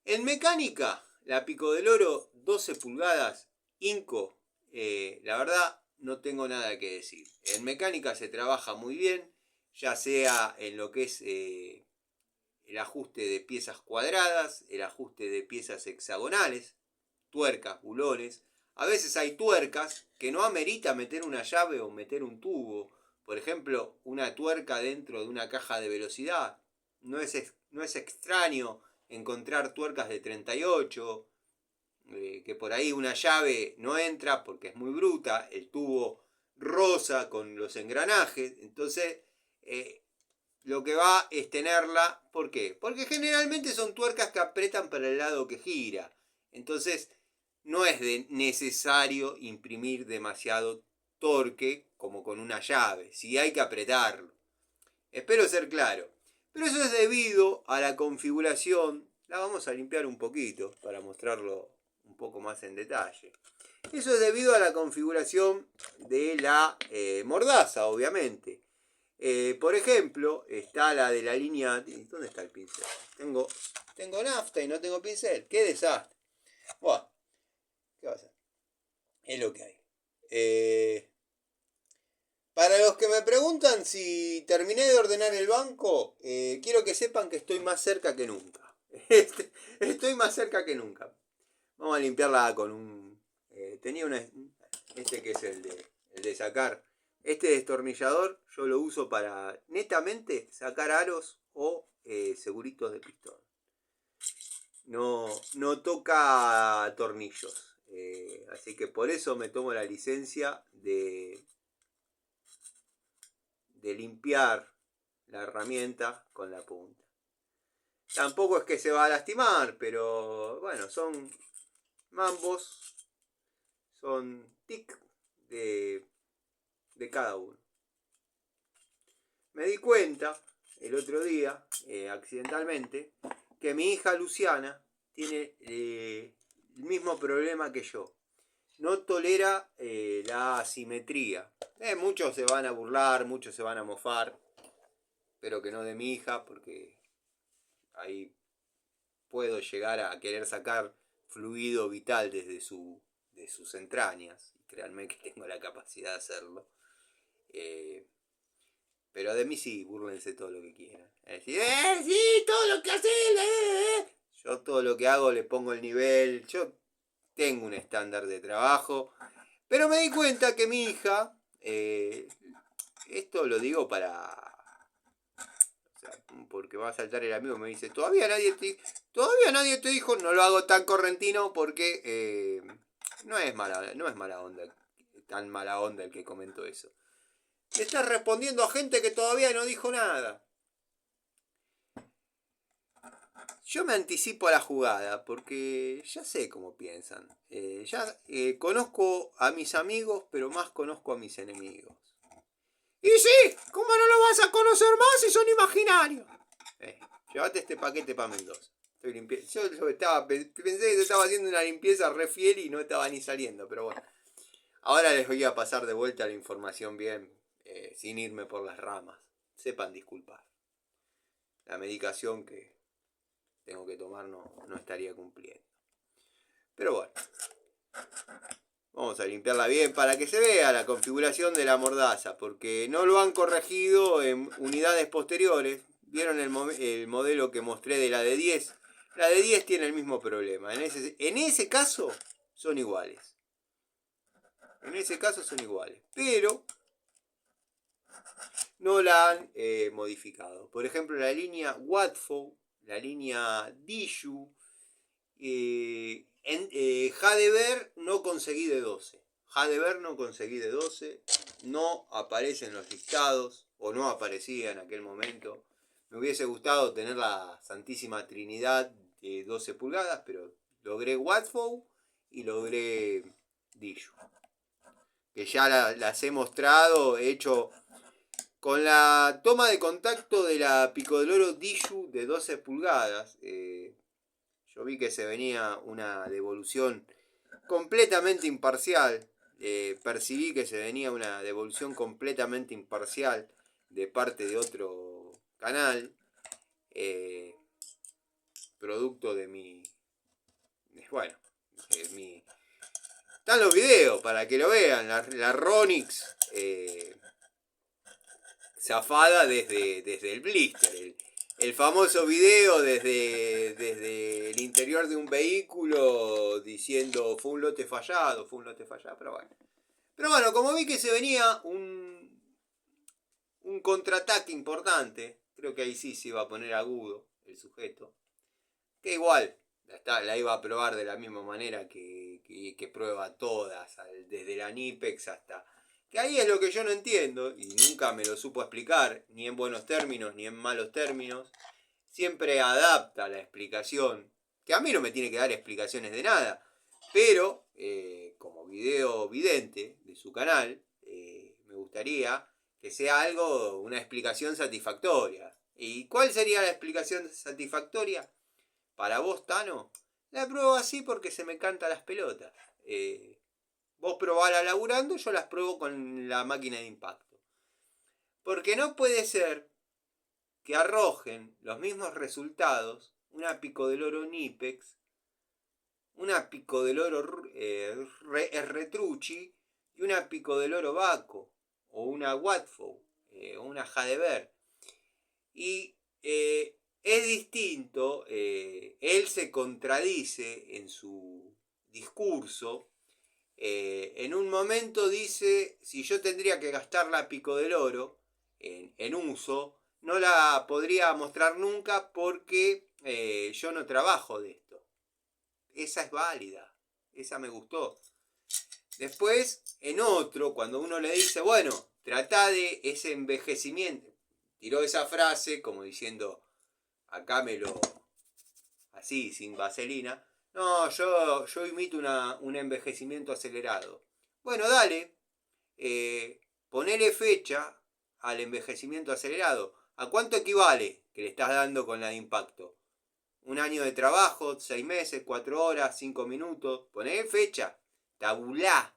en mecánica, la Pico del Oro 12 pulgadas, Inco, la verdad no tengo nada que decir. En mecánica se trabaja muy bien, ya sea en lo que es el ajuste de piezas cuadradas, el ajuste de piezas hexagonales, tuercas, bulones. A veces hay tuercas que no amerita meter una llave o meter un tubo. Por ejemplo, una tuerca dentro de una caja de velocidad. No es extraño encontrar tuercas de 38, que por ahí una llave no entra porque es muy bruta, el tubo rosa con los engranajes. Entonces, lo que va es tenerla. ¿Por qué? Porque generalmente son tuercas que apretan para el lado que gira. Entonces, no es necesario imprimir demasiado torque como con una llave. Si hay que apretarlo. Espero ser claro. Pero eso es debido a la configuración. La vamos a limpiar un poquito para mostrarlo un poco más en detalle. Eso es debido a la configuración de la mordaza, obviamente. Por ejemplo, está la de la línea... ¿Dónde está el pincel? Tengo nafta y no tengo pincel. ¡Qué desastre! Bueno, ¿qué va a hacer? Es lo que hay. Para los que me preguntan si terminé de ordenar el banco, quiero que sepan que estoy más cerca que nunca. Estoy más cerca que nunca. Vamos a limpiarla con un... tenía una... Este que es el de sacar. Este destornillador yo lo uso para netamente sacar aros o seguritos de pistón. No toca tornillos. Así que por eso me tomo la licencia de limpiar la herramienta con la punta. Tampoco es que se va a lastimar, pero bueno, son mambos, son tic de cada uno. Me di cuenta el otro día, accidentalmente, que mi hija Luciana tiene el mismo problema que yo. No tolera la asimetría. Muchos se van a burlar, muchos se van a mofar, pero que no de mi hija, porque ahí puedo llegar a querer sacar fluido vital de sus entrañas. Créanme que tengo la capacidad de hacerlo. Pero de mí sí, búrlense todo lo que quieran. Es decir, sí, todo lo que haces, Yo todo lo que hago le pongo el nivel. Yo tengo un estándar de trabajo. Pero me di cuenta que mi hija, esto lo digo o sea, porque va a saltar el amigo, me dice, todavía nadie te dijo, no lo hago tan correntino porque no es mala onda, tan mala onda el que comentó eso. Le estás respondiendo a gente que todavía no dijo nada. Yo me anticipo a la jugada porque ya sé cómo piensan. Conozco a mis amigos, pero más conozco a mis enemigos. Y sí, ¿cómo no lo vas a conocer más si son imaginarios? Llévate este paquete para Mendoza. Pensé que estaba haciendo una limpieza re fiel y no estaba ni saliendo, pero bueno. Ahora les voy a pasar de vuelta la información bien, sin irme por las ramas. Sepan disculpar. La medicación que tengo que tomar no estaría cumpliendo. Pero bueno. Vamos a limpiarla bien para que se vea la configuración de la mordaza, porque no lo han corregido en unidades posteriores. ¿Vieron el modelo que mostré de la de 10? La de 10 tiene el mismo problema. En ese caso son iguales. Pero no la han modificado. Por ejemplo, la línea Watford, la línea Dishu, Jadever no conseguí de 12. No aparece en los listados, o no aparecía en aquel momento. Me hubiese gustado tener la Santísima Trinidad de 12 pulgadas, pero logré Watford y logré Dishu. Que ya las he mostrado, he hecho con la toma de contacto de la Pico del Oro Dishu de 12 pulgadas. Yo vi que se venía una devolución completamente imparcial. Percibí que se venía una devolución completamente imparcial de parte de otro canal. Producto de mi... Bueno, están los videos para que lo vean. La Ronix zafada desde el blister. El famoso video desde el interior de un vehículo diciendo fue un lote fallado, pero bueno, como vi que se venía un contraataque importante, creo que ahí sí se iba a poner agudo el sujeto, que igual la iba a probar de la misma manera que prueba todas, desde la Nipex hasta... Que ahí es lo que yo no entiendo, y nunca me lo supo explicar, ni en buenos términos, ni en malos términos. Siempre adapta la explicación, que a mí no me tiene que dar explicaciones de nada, pero como video vidente de su canal, me gustaría que sea una explicación satisfactoria. ¿Y cuál sería la explicación satisfactoria? Para vos, Tano, la pruebo así porque se me cantan las pelotas. Vos probala laburando, yo las pruebo con la máquina de impacto. Porque no puede ser que arrojen los mismos resultados una Pico del Oro Nipex, una Pico del Oro Retrucci y una Pico del Oro Baco, o una Watford, o una Jadever. Y es distinto, él se contradice en su discurso. En un momento dice, si yo tendría que gastar la Pico del Oro en uso, no la podría mostrar nunca porque yo no trabajo de esto. Esa es válida, esa me gustó. Después, en otro, cuando uno le dice, bueno, trata de ese envejecimiento, tiró esa frase como diciendo, acámelo así, sin vaselina. No, yo imito un envejecimiento acelerado. Bueno, dale. Ponele fecha al envejecimiento acelerado. ¿A cuánto equivale que le estás dando con la de impacto? ¿Un año de trabajo? ¿6 meses? ¿4 horas? ¿5 minutos? Ponele fecha. Tabulá.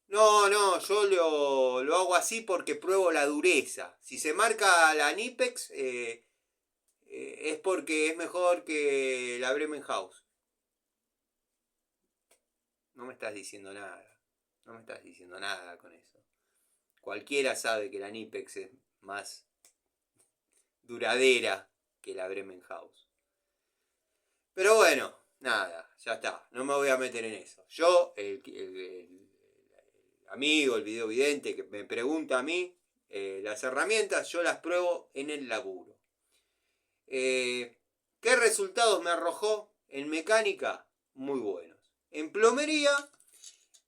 No, yo lo hago así porque pruebo la dureza. Si se marca la Nipex, es porque es mejor que la Bremen House. No me estás diciendo nada. No me estás diciendo nada con eso. Cualquiera sabe que la Nipex es más duradera que la Bremen House. Pero bueno, nada, ya está. No me voy a meter en eso. Yo, el amigo, el videovidente que me pregunta a mí, las herramientas yo las pruebo en el laburo. ¿Qué resultados me arrojó? En mecánica, muy buenos. En plomería,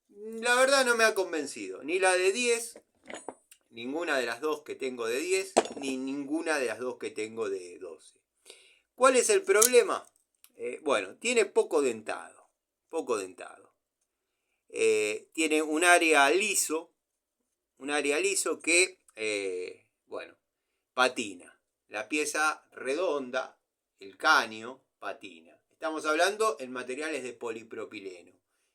la verdad no me ha convencido. Ni la de 10, ninguna de las dos que tengo de 10, ni ninguna de las dos que tengo de 12. ¿Cuál es el problema? Bueno, tiene poco dentado. Poco dentado. Tiene un área liso que, bueno, patina. La pieza redonda, el caño, patina. Estamos hablando en materiales de polipropileno.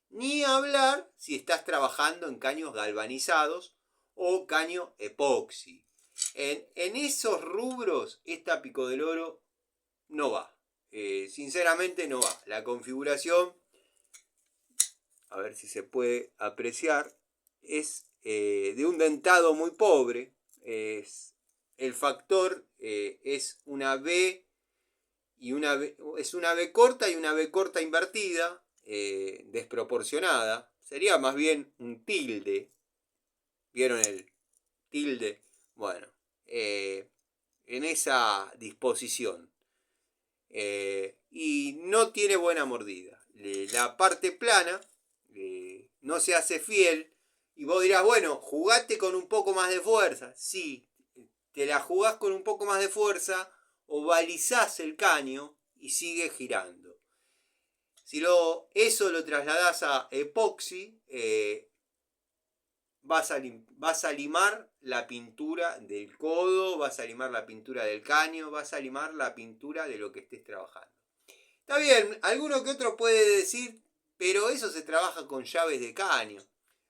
Ni hablar si estás trabajando en caños galvanizados o caño epoxi. En esos rubros, esta Pico del Oro no va. Sinceramente no va. La configuración, a ver si se puede apreciar, es de un dentado muy pobre. El factor es una B y es una B corta y una B corta invertida, desproporcionada. Sería más bien un tilde. ¿Vieron el tilde? Bueno, en esa disposición. Y no tiene buena mordida. La parte plana no se hace fiel. Y vos dirás, bueno, jugate con un poco más de fuerza. Sí, te la jugás con un poco más de fuerza, ovalizás el caño y sigue girando. Si eso lo trasladás a epoxi, vas a limar la pintura del codo, vas a limar la pintura del caño, vas a limar la pintura de lo que estés trabajando. Está bien, alguno que otro puede decir, pero eso se trabaja con llaves de caño.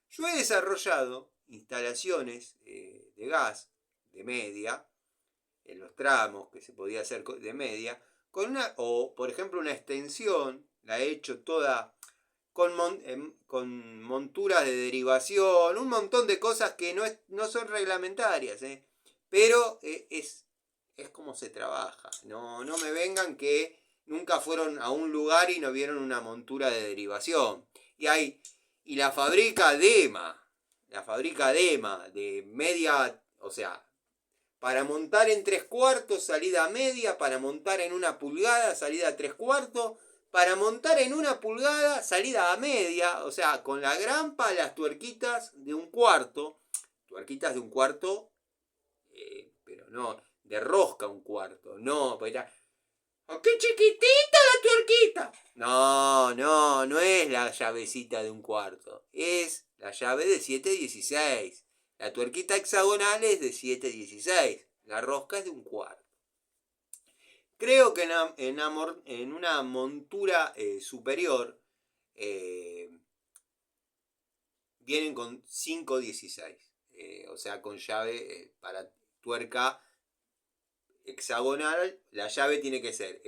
Yo he desarrollado instalaciones de gas de media, en los tramos que se podía hacer de media, o por ejemplo una extensión, la he hecho toda con monturas de derivación, un montón de cosas que no son reglamentarias, pero es como se trabaja. No me vengan que nunca fueron a un lugar y no vieron una montura de derivación. Y la fábrica DEMA de media, o sea, para montar en 3/4, salida media, para montar en 1 pulgada, salida a 3/4, para montar en 1 pulgada, salida a media, o sea, con la grampa, las tuerquitas de 1/4, tuerquitas de 1/4, pero no, de rosca 1/4, no, pues era, ¡oh, qué chiquitita la tuerquita! No es la llavecita de 1/4, es la llave de 7/16. La tuerquita hexagonal es de 7/16. La rosca es de 1/4. Creo que en una montura superior vienen con 5/16. O sea, con llave para tuerca hexagonal. La llave tiene que ser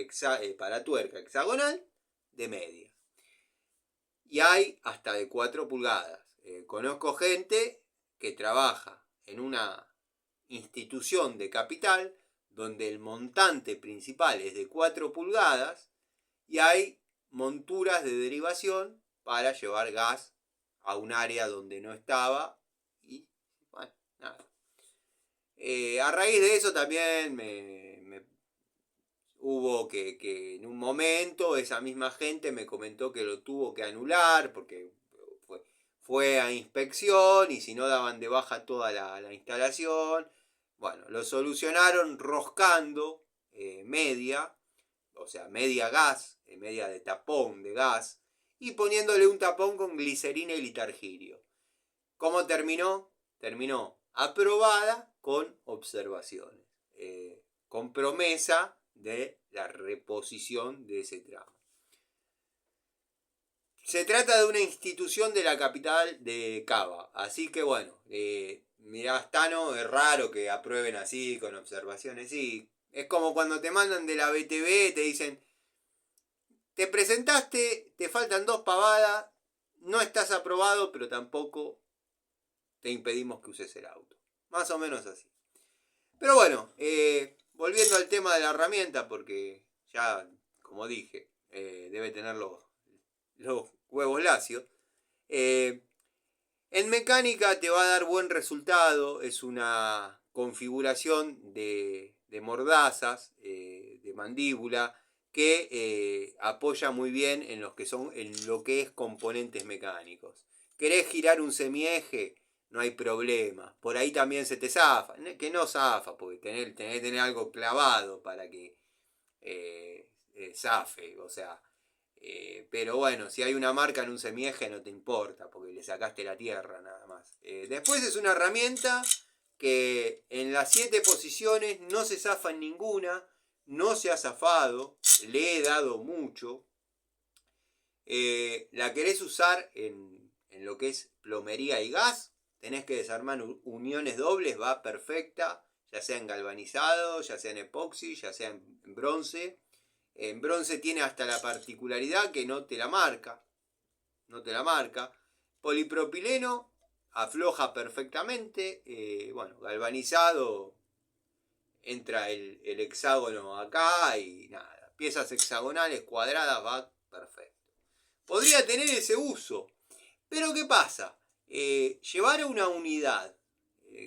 para tuerca hexagonal de media. Y hay hasta de 4 pulgadas. Conozco gente que trabaja en una institución de capital donde el montante principal es de 4 pulgadas y hay monturas de derivación para llevar gas a un área donde no estaba y bueno, nada. A raíz de eso también hubo que en un momento esa misma gente me comentó que lo tuvo que anular porque fue a inspección y si no daban de baja toda la instalación. Bueno, lo solucionaron roscando media, o sea, media gas, media de tapón de gas, y poniéndole un tapón con glicerina y litargirio. ¿Cómo terminó? Terminó aprobada con observaciones, con promesa de la reposición de ese tramo. Se trata de una institución de la capital de Cava, así que bueno, mirá, Tano, es raro que aprueben así, con observaciones, sí. Es como cuando te mandan de la BTV, te dicen, te presentaste, te faltan 2 pavadas, no estás aprobado, pero tampoco te impedimos que uses el auto. Más o menos así. Pero bueno, volviendo al tema de la herramienta, porque ya, como dije, debe tener los huevos lacios. En mecánica te va a dar buen resultado, es una configuración de mordazas, de mandíbula, que apoya muy bien en lo que es componentes mecánicos. ¿Querés girar un semieje? No hay problema. Por ahí también se te zafa. Que no zafa, porque tenés que tener algo clavado para que zafe. O sea, pero bueno, si hay una marca en un semieje no te importa, porque le sacaste la tierra nada más. Después es una herramienta que en las 7 posiciones no se zafa en ninguna, no se ha zafado, le he dado mucho. La querés usar en lo que es plomería y gas, tenés que desarmar uniones dobles, va perfecta, ya sea en galvanizado, ya sea en epoxi, ya sea en bronce. En bronce tiene hasta la particularidad que no te la marca. No te la marca. Polipropileno afloja perfectamente. Bueno, galvanizado entra el hexágono acá y nada. Piezas hexagonales, cuadradas, va perfecto. Podría tener ese uso. Pero ¿qué pasa? Llevar una unidad,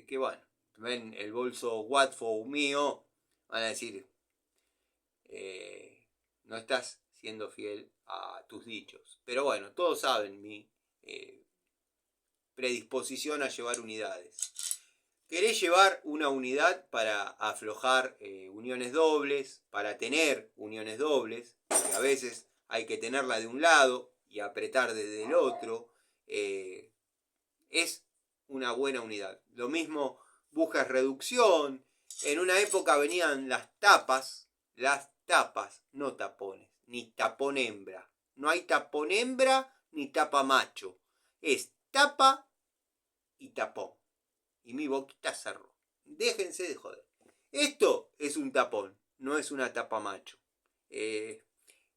que bueno, ven el bolso Watford mío, van a decir, no estás siendo fiel a tus dichos. Pero bueno, todos saben mi predisposición a llevar unidades. ¿Querés llevar una unidad para aflojar uniones dobles, para tener uniones dobles? Que a veces hay que tenerla de un lado y apretar desde el otro. Es una buena unidad. Lo mismo buscas reducción. En una época venían las tapas, no tapones, ni tapón hembra. No hay tapón hembra ni tapa macho. Es tapa y tapón. Y mi boquita cerró. Déjense de joder. Esto es un tapón, no es una tapa macho.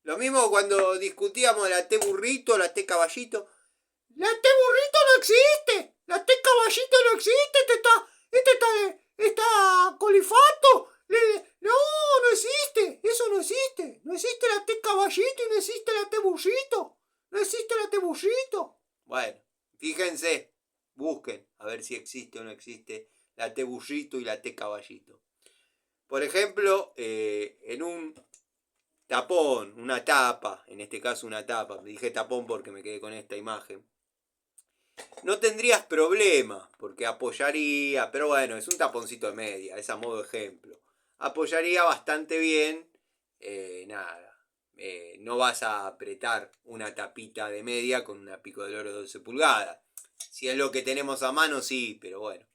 Lo mismo cuando discutíamos la T burrito, la T caballito. La T burrito no existe. La T caballito no existe. Está colifato. No, no existe. Eso no existe. No existe la T caballito y no existe la T burrito. No existe la T burrito. Bueno, fíjense. Busquen a ver si existe o no existe la T burrito y la T caballito. Por ejemplo, en un tapón, una tapa, en este caso una tapa, dije tapón porque me quedé con esta imagen, no tendrías problema, porque apoyaría, pero bueno, es un taponcito de media, es a modo de ejemplo. Apoyaría bastante bien, no vas a apretar una tapita de media con una pico de oro de 12 pulgadas. Si es lo que tenemos a mano, sí, pero bueno.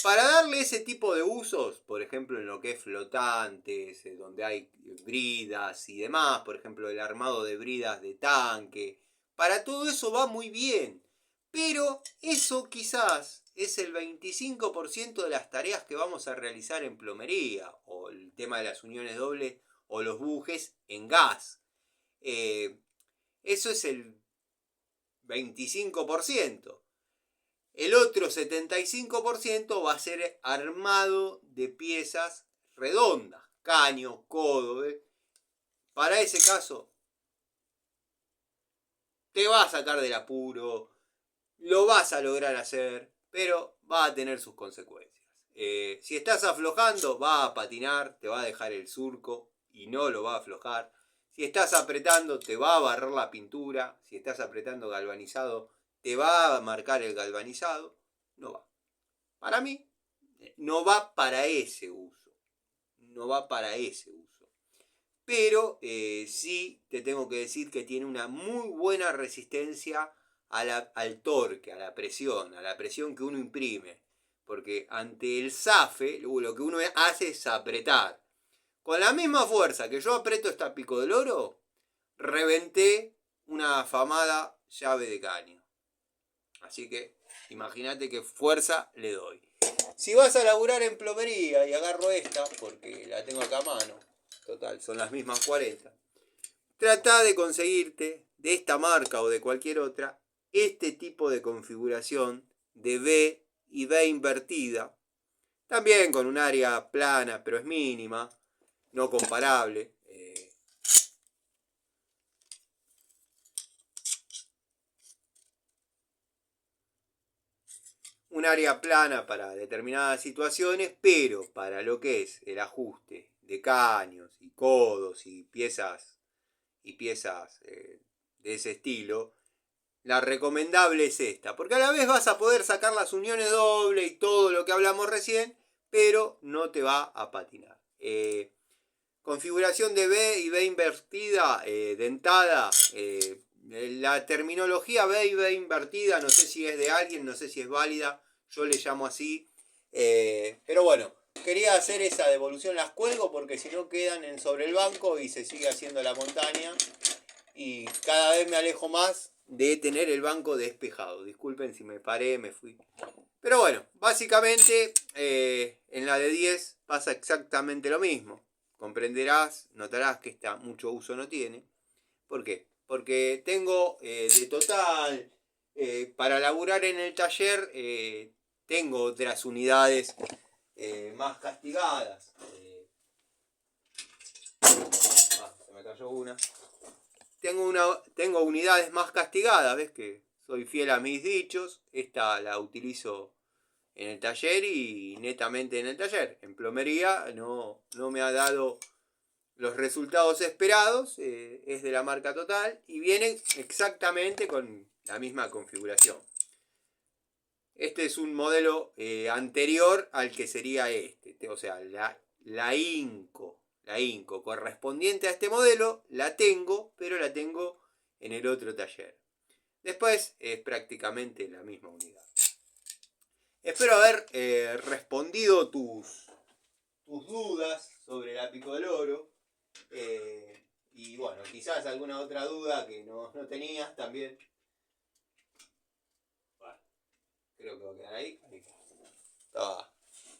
Para darle ese tipo de usos, por ejemplo en lo que es flotantes, donde hay bridas y demás, por ejemplo el armado de bridas de tanque, para todo eso va muy bien. Pero eso quizás es el 25% de las tareas que vamos a realizar en plomería, o el tema de las uniones dobles o los bujes en gas. Eso es el 25%. El otro 75% va a ser armado de piezas redondas, caño, codo. Para ese caso, te va a sacar del apuro, lo vas a lograr hacer, pero va a tener sus consecuencias. Si estás aflojando, va a patinar, te va a dejar el surco y no lo va a aflojar. Si estás apretando, te va a barrer la pintura. Si estás apretando galvanizado, te va a marcar el galvanizado. No va. Para mí, no va para ese uso. No va para ese uso. Pero sí te tengo que decir que tiene una muy buena resistencia al torque, a la presión que uno imprime. Porque ante el zafe, lo que uno hace es apretar. Con la misma fuerza que yo aprieto esta pico del oro, reventé una afamada llave de caño. Así que imagínate qué fuerza le doy. Si vas a laburar en plomería y agarro esta, porque la tengo acá a mano, total, son las mismas 40, trata de conseguirte de esta marca o de cualquier otra este tipo de configuración de V y V invertida, también con un área plana, pero es mínima, no comparable. Un área plana para determinadas situaciones, pero para lo que es el ajuste de caños y codos y piezas de ese estilo, la recomendable es esta, porque a la vez vas a poder sacar las uniones doble y todo lo que hablamos recién, pero no te va a patinar. Configuración de V y V invertida, dentada, la terminología V y V invertida, no sé si es de alguien, no sé si es válida, yo le llamo así, pero bueno, quería hacer esa devolución, las cuelgo porque si no quedan sobre el banco y se sigue haciendo la montaña y cada vez me alejo más de tener el banco despejado. Disculpen si me paré, me fui. Pero bueno, básicamente en la de 10 pasa exactamente lo mismo. Comprenderás, notarás que esta mucho uso no tiene. ¿Por qué? Porque tengo de total, para laburar en el taller, tengo otras unidades más castigadas. Se me cayó una. Tengo unidades más castigadas, ¿ves que soy fiel a mis dichos? Esta la utilizo en el taller y netamente en el taller. En plomería no me ha dado los resultados esperados, es de la marca Total y viene exactamente con la misma configuración. Este es un modelo anterior al que sería este, o sea, la Inco correspondiente a este modelo la tengo, pero la tengo en el otro taller. Después es prácticamente la misma unidad. Espero haber respondido tus dudas sobre la pico del oro. Y bueno, quizás alguna otra duda que no tenías también. Bueno, creo que va a quedar ahí.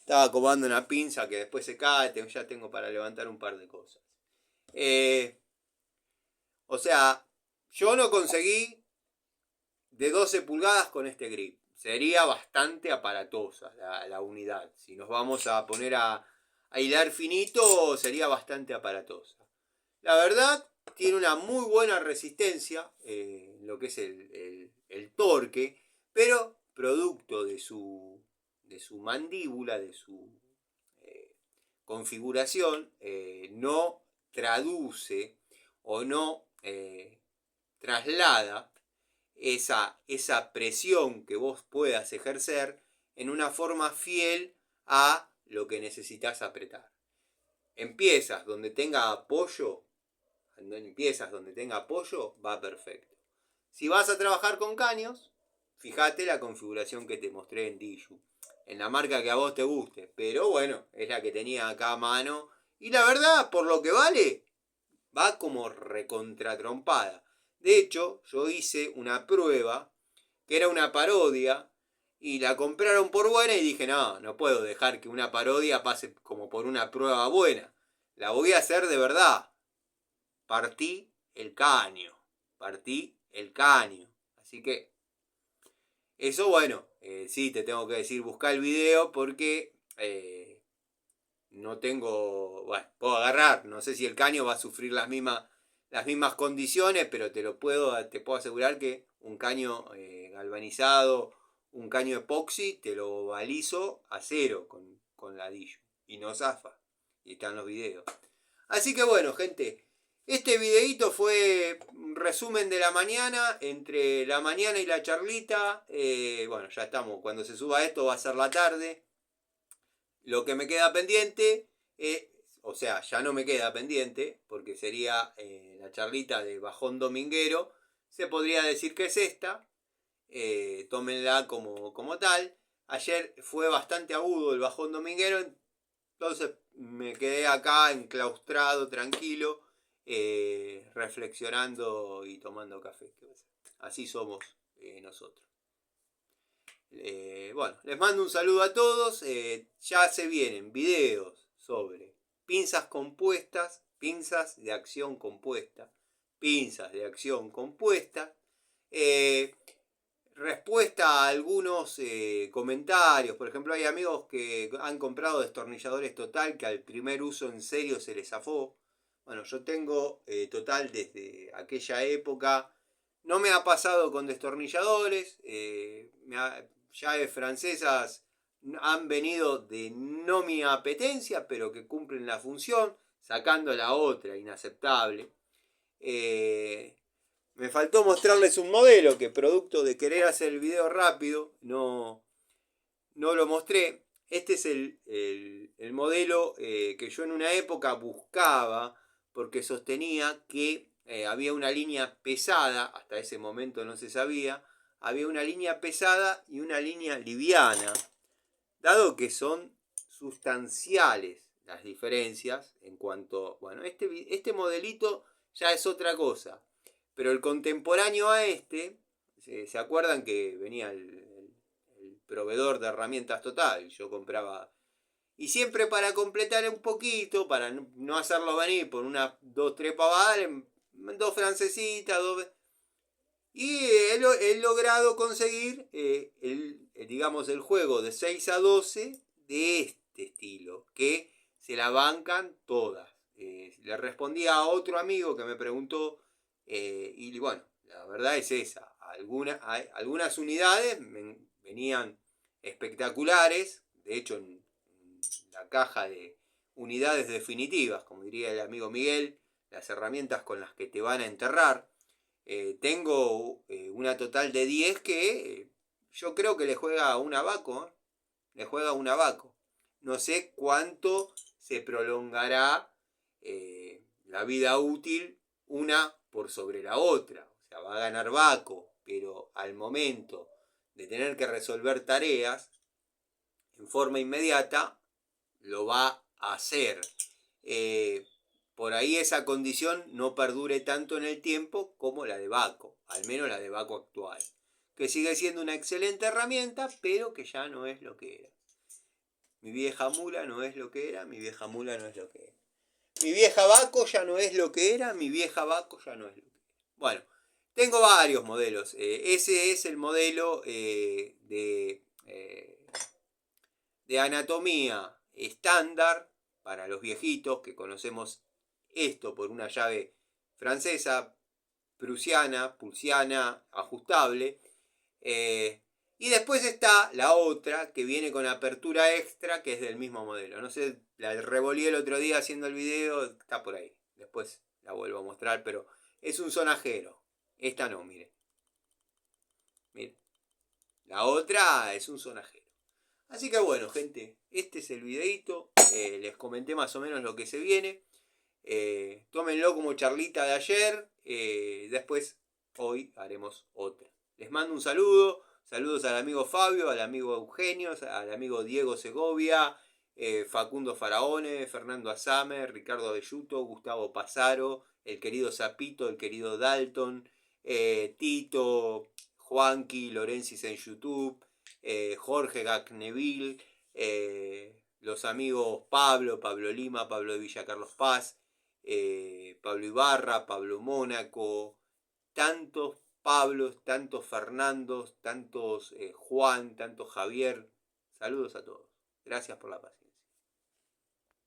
Estaba acomodando una pinza que después se cae. Ya tengo para levantar un par de cosas. O sea, yo no conseguí de 12 pulgadas con este grip. Sería bastante aparatosa la unidad. Si nos vamos a poner a hilar finito, sería bastante aparatosa. La verdad, tiene una muy buena resistencia en lo que es el torque, pero producto de su mandíbula, de su configuración, no traduce o no traslada esa presión que vos puedas ejercer en una forma fiel a lo que necesitas apretar. En piezas donde tenga apoyo, va perfecto. Si vas a trabajar con caños, fíjate la configuración que te mostré en Diju, en la marca que a vos te guste, pero bueno, es la que tenía acá a mano y la verdad, por lo que vale, va como recontratrompada. De hecho, yo hice una prueba que era una parodia y la compraron por buena y dije, no puedo dejar que una parodia pase como por una prueba buena. La voy a hacer de verdad. Partí el caño. Así que, eso bueno, sí, te tengo que decir, busca el video porque no tengo, bueno, puedo agarrar, no sé si el caño va a sufrir las mismas condiciones, pero te puedo asegurar que un caño galvanizado, un caño epoxi, te lo balizo a cero con ladillo y no zafa. Y están los videos. Así que bueno, gente, este videito fue un resumen de la mañana, entre la mañana y la charlita. Bueno, ya estamos, cuando se suba esto va a ser la tarde. Lo que me queda pendiente, o sea, ya no me queda pendiente, porque sería la charlita de bajón dominguero, se podría decir que es esta. tómenla como tal. Ayer fue bastante agudo el bajón dominguero, entonces me quedé acá enclaustrado, tranquilo, reflexionando y tomando café. Así somos nosotros. Bueno, les mando un saludo a todos. Ya se vienen videos sobre pinzas compuestas, pinzas de acción compuesta, pinzas de acción compuesta. Respuesta a algunos comentarios. Por ejemplo, hay amigos que han comprado destornilladores Total que al primer uso en serio se les zafó. Bueno, yo tengo Total desde aquella época. No me ha pasado con destornilladores. Llaves francesas han venido de no mi apetencia, pero que cumplen la función, sacando la otra, inaceptable. Me faltó mostrarles un modelo que, producto de querer hacer el video rápido, no lo mostré. Este es el modelo que yo en una época buscaba, porque sostenía que había una línea pesada, hasta ese momento no se sabía, había una línea pesada y una línea liviana, dado que son sustanciales las diferencias en cuanto, bueno, este modelito ya es otra cosa, pero el contemporáneo a ¿se acuerdan que venía el proveedor de herramientas Total? Yo compraba, y siempre para completar un poquito, para no hacerlo venir por unas 2-3 pavadas, 2 francesitas, y he logrado conseguir digamos, el juego de 6 a 12 de este estilo, que se la bancan todas. Le respondí a otro amigo que me preguntó, y bueno, la verdad es esa. Algunas unidades venían espectaculares, de hecho en la caja de unidades definitivas, como diría el amigo Miguel, las herramientas con las que te van a enterrar. Tengo una Total de 10 que yo creo que le juega a un abaco. Le juega a un abaco. No sé cuánto se prolongará la vida útil una por sobre la otra. O sea, va a ganar Baco, pero al momento de tener que resolver tareas en forma inmediata, lo va a hacer. Por ahí esa condición no perdure tanto en el tiempo como la de Baco, al menos la de Baco actual, que sigue siendo una excelente herramienta, pero que ya no es lo que era. Mi vieja mula no es lo que era, mi vieja mula no es lo que era. Mi vieja Baco ya no es lo que era, mi vieja Baco ya no es lo que era. Bueno, tengo varios modelos. Ese es el modelo de anatomía estándar para los viejitos que conocemos esto por una llave francesa, prusiana, ajustable. Y después está la otra que viene con apertura extra, que es del mismo modelo. No sé, la revolví el otro día haciendo el video, está por ahí. Después la vuelvo a mostrar, pero es un sonajero. Esta no, miren. Miren. La otra es un sonajero. Así que bueno, gente, este es el videito. Les comenté más o menos lo que se viene. Tómenlo como charlita de ayer. Después, hoy haremos otra. Les mando un saludo. Saludos al amigo Fabio, al amigo Eugenio, al amigo Diego Segovia, Facundo Faraone, Fernando Azame, Ricardo Belluto, Gustavo Pasaro, el querido Zapito, el querido Dalton, Tito, Juanqui, Lorensis en YouTube, Jorge Gagneville, los amigos Pablo Lima, Pablo de Villa Carlos Paz, Pablo Ibarra, Pablo Mónaco, tantos Pablos, tantos Fernandos, tantos Juan, tantos Javier. Saludos a todos. Gracias por la paciencia.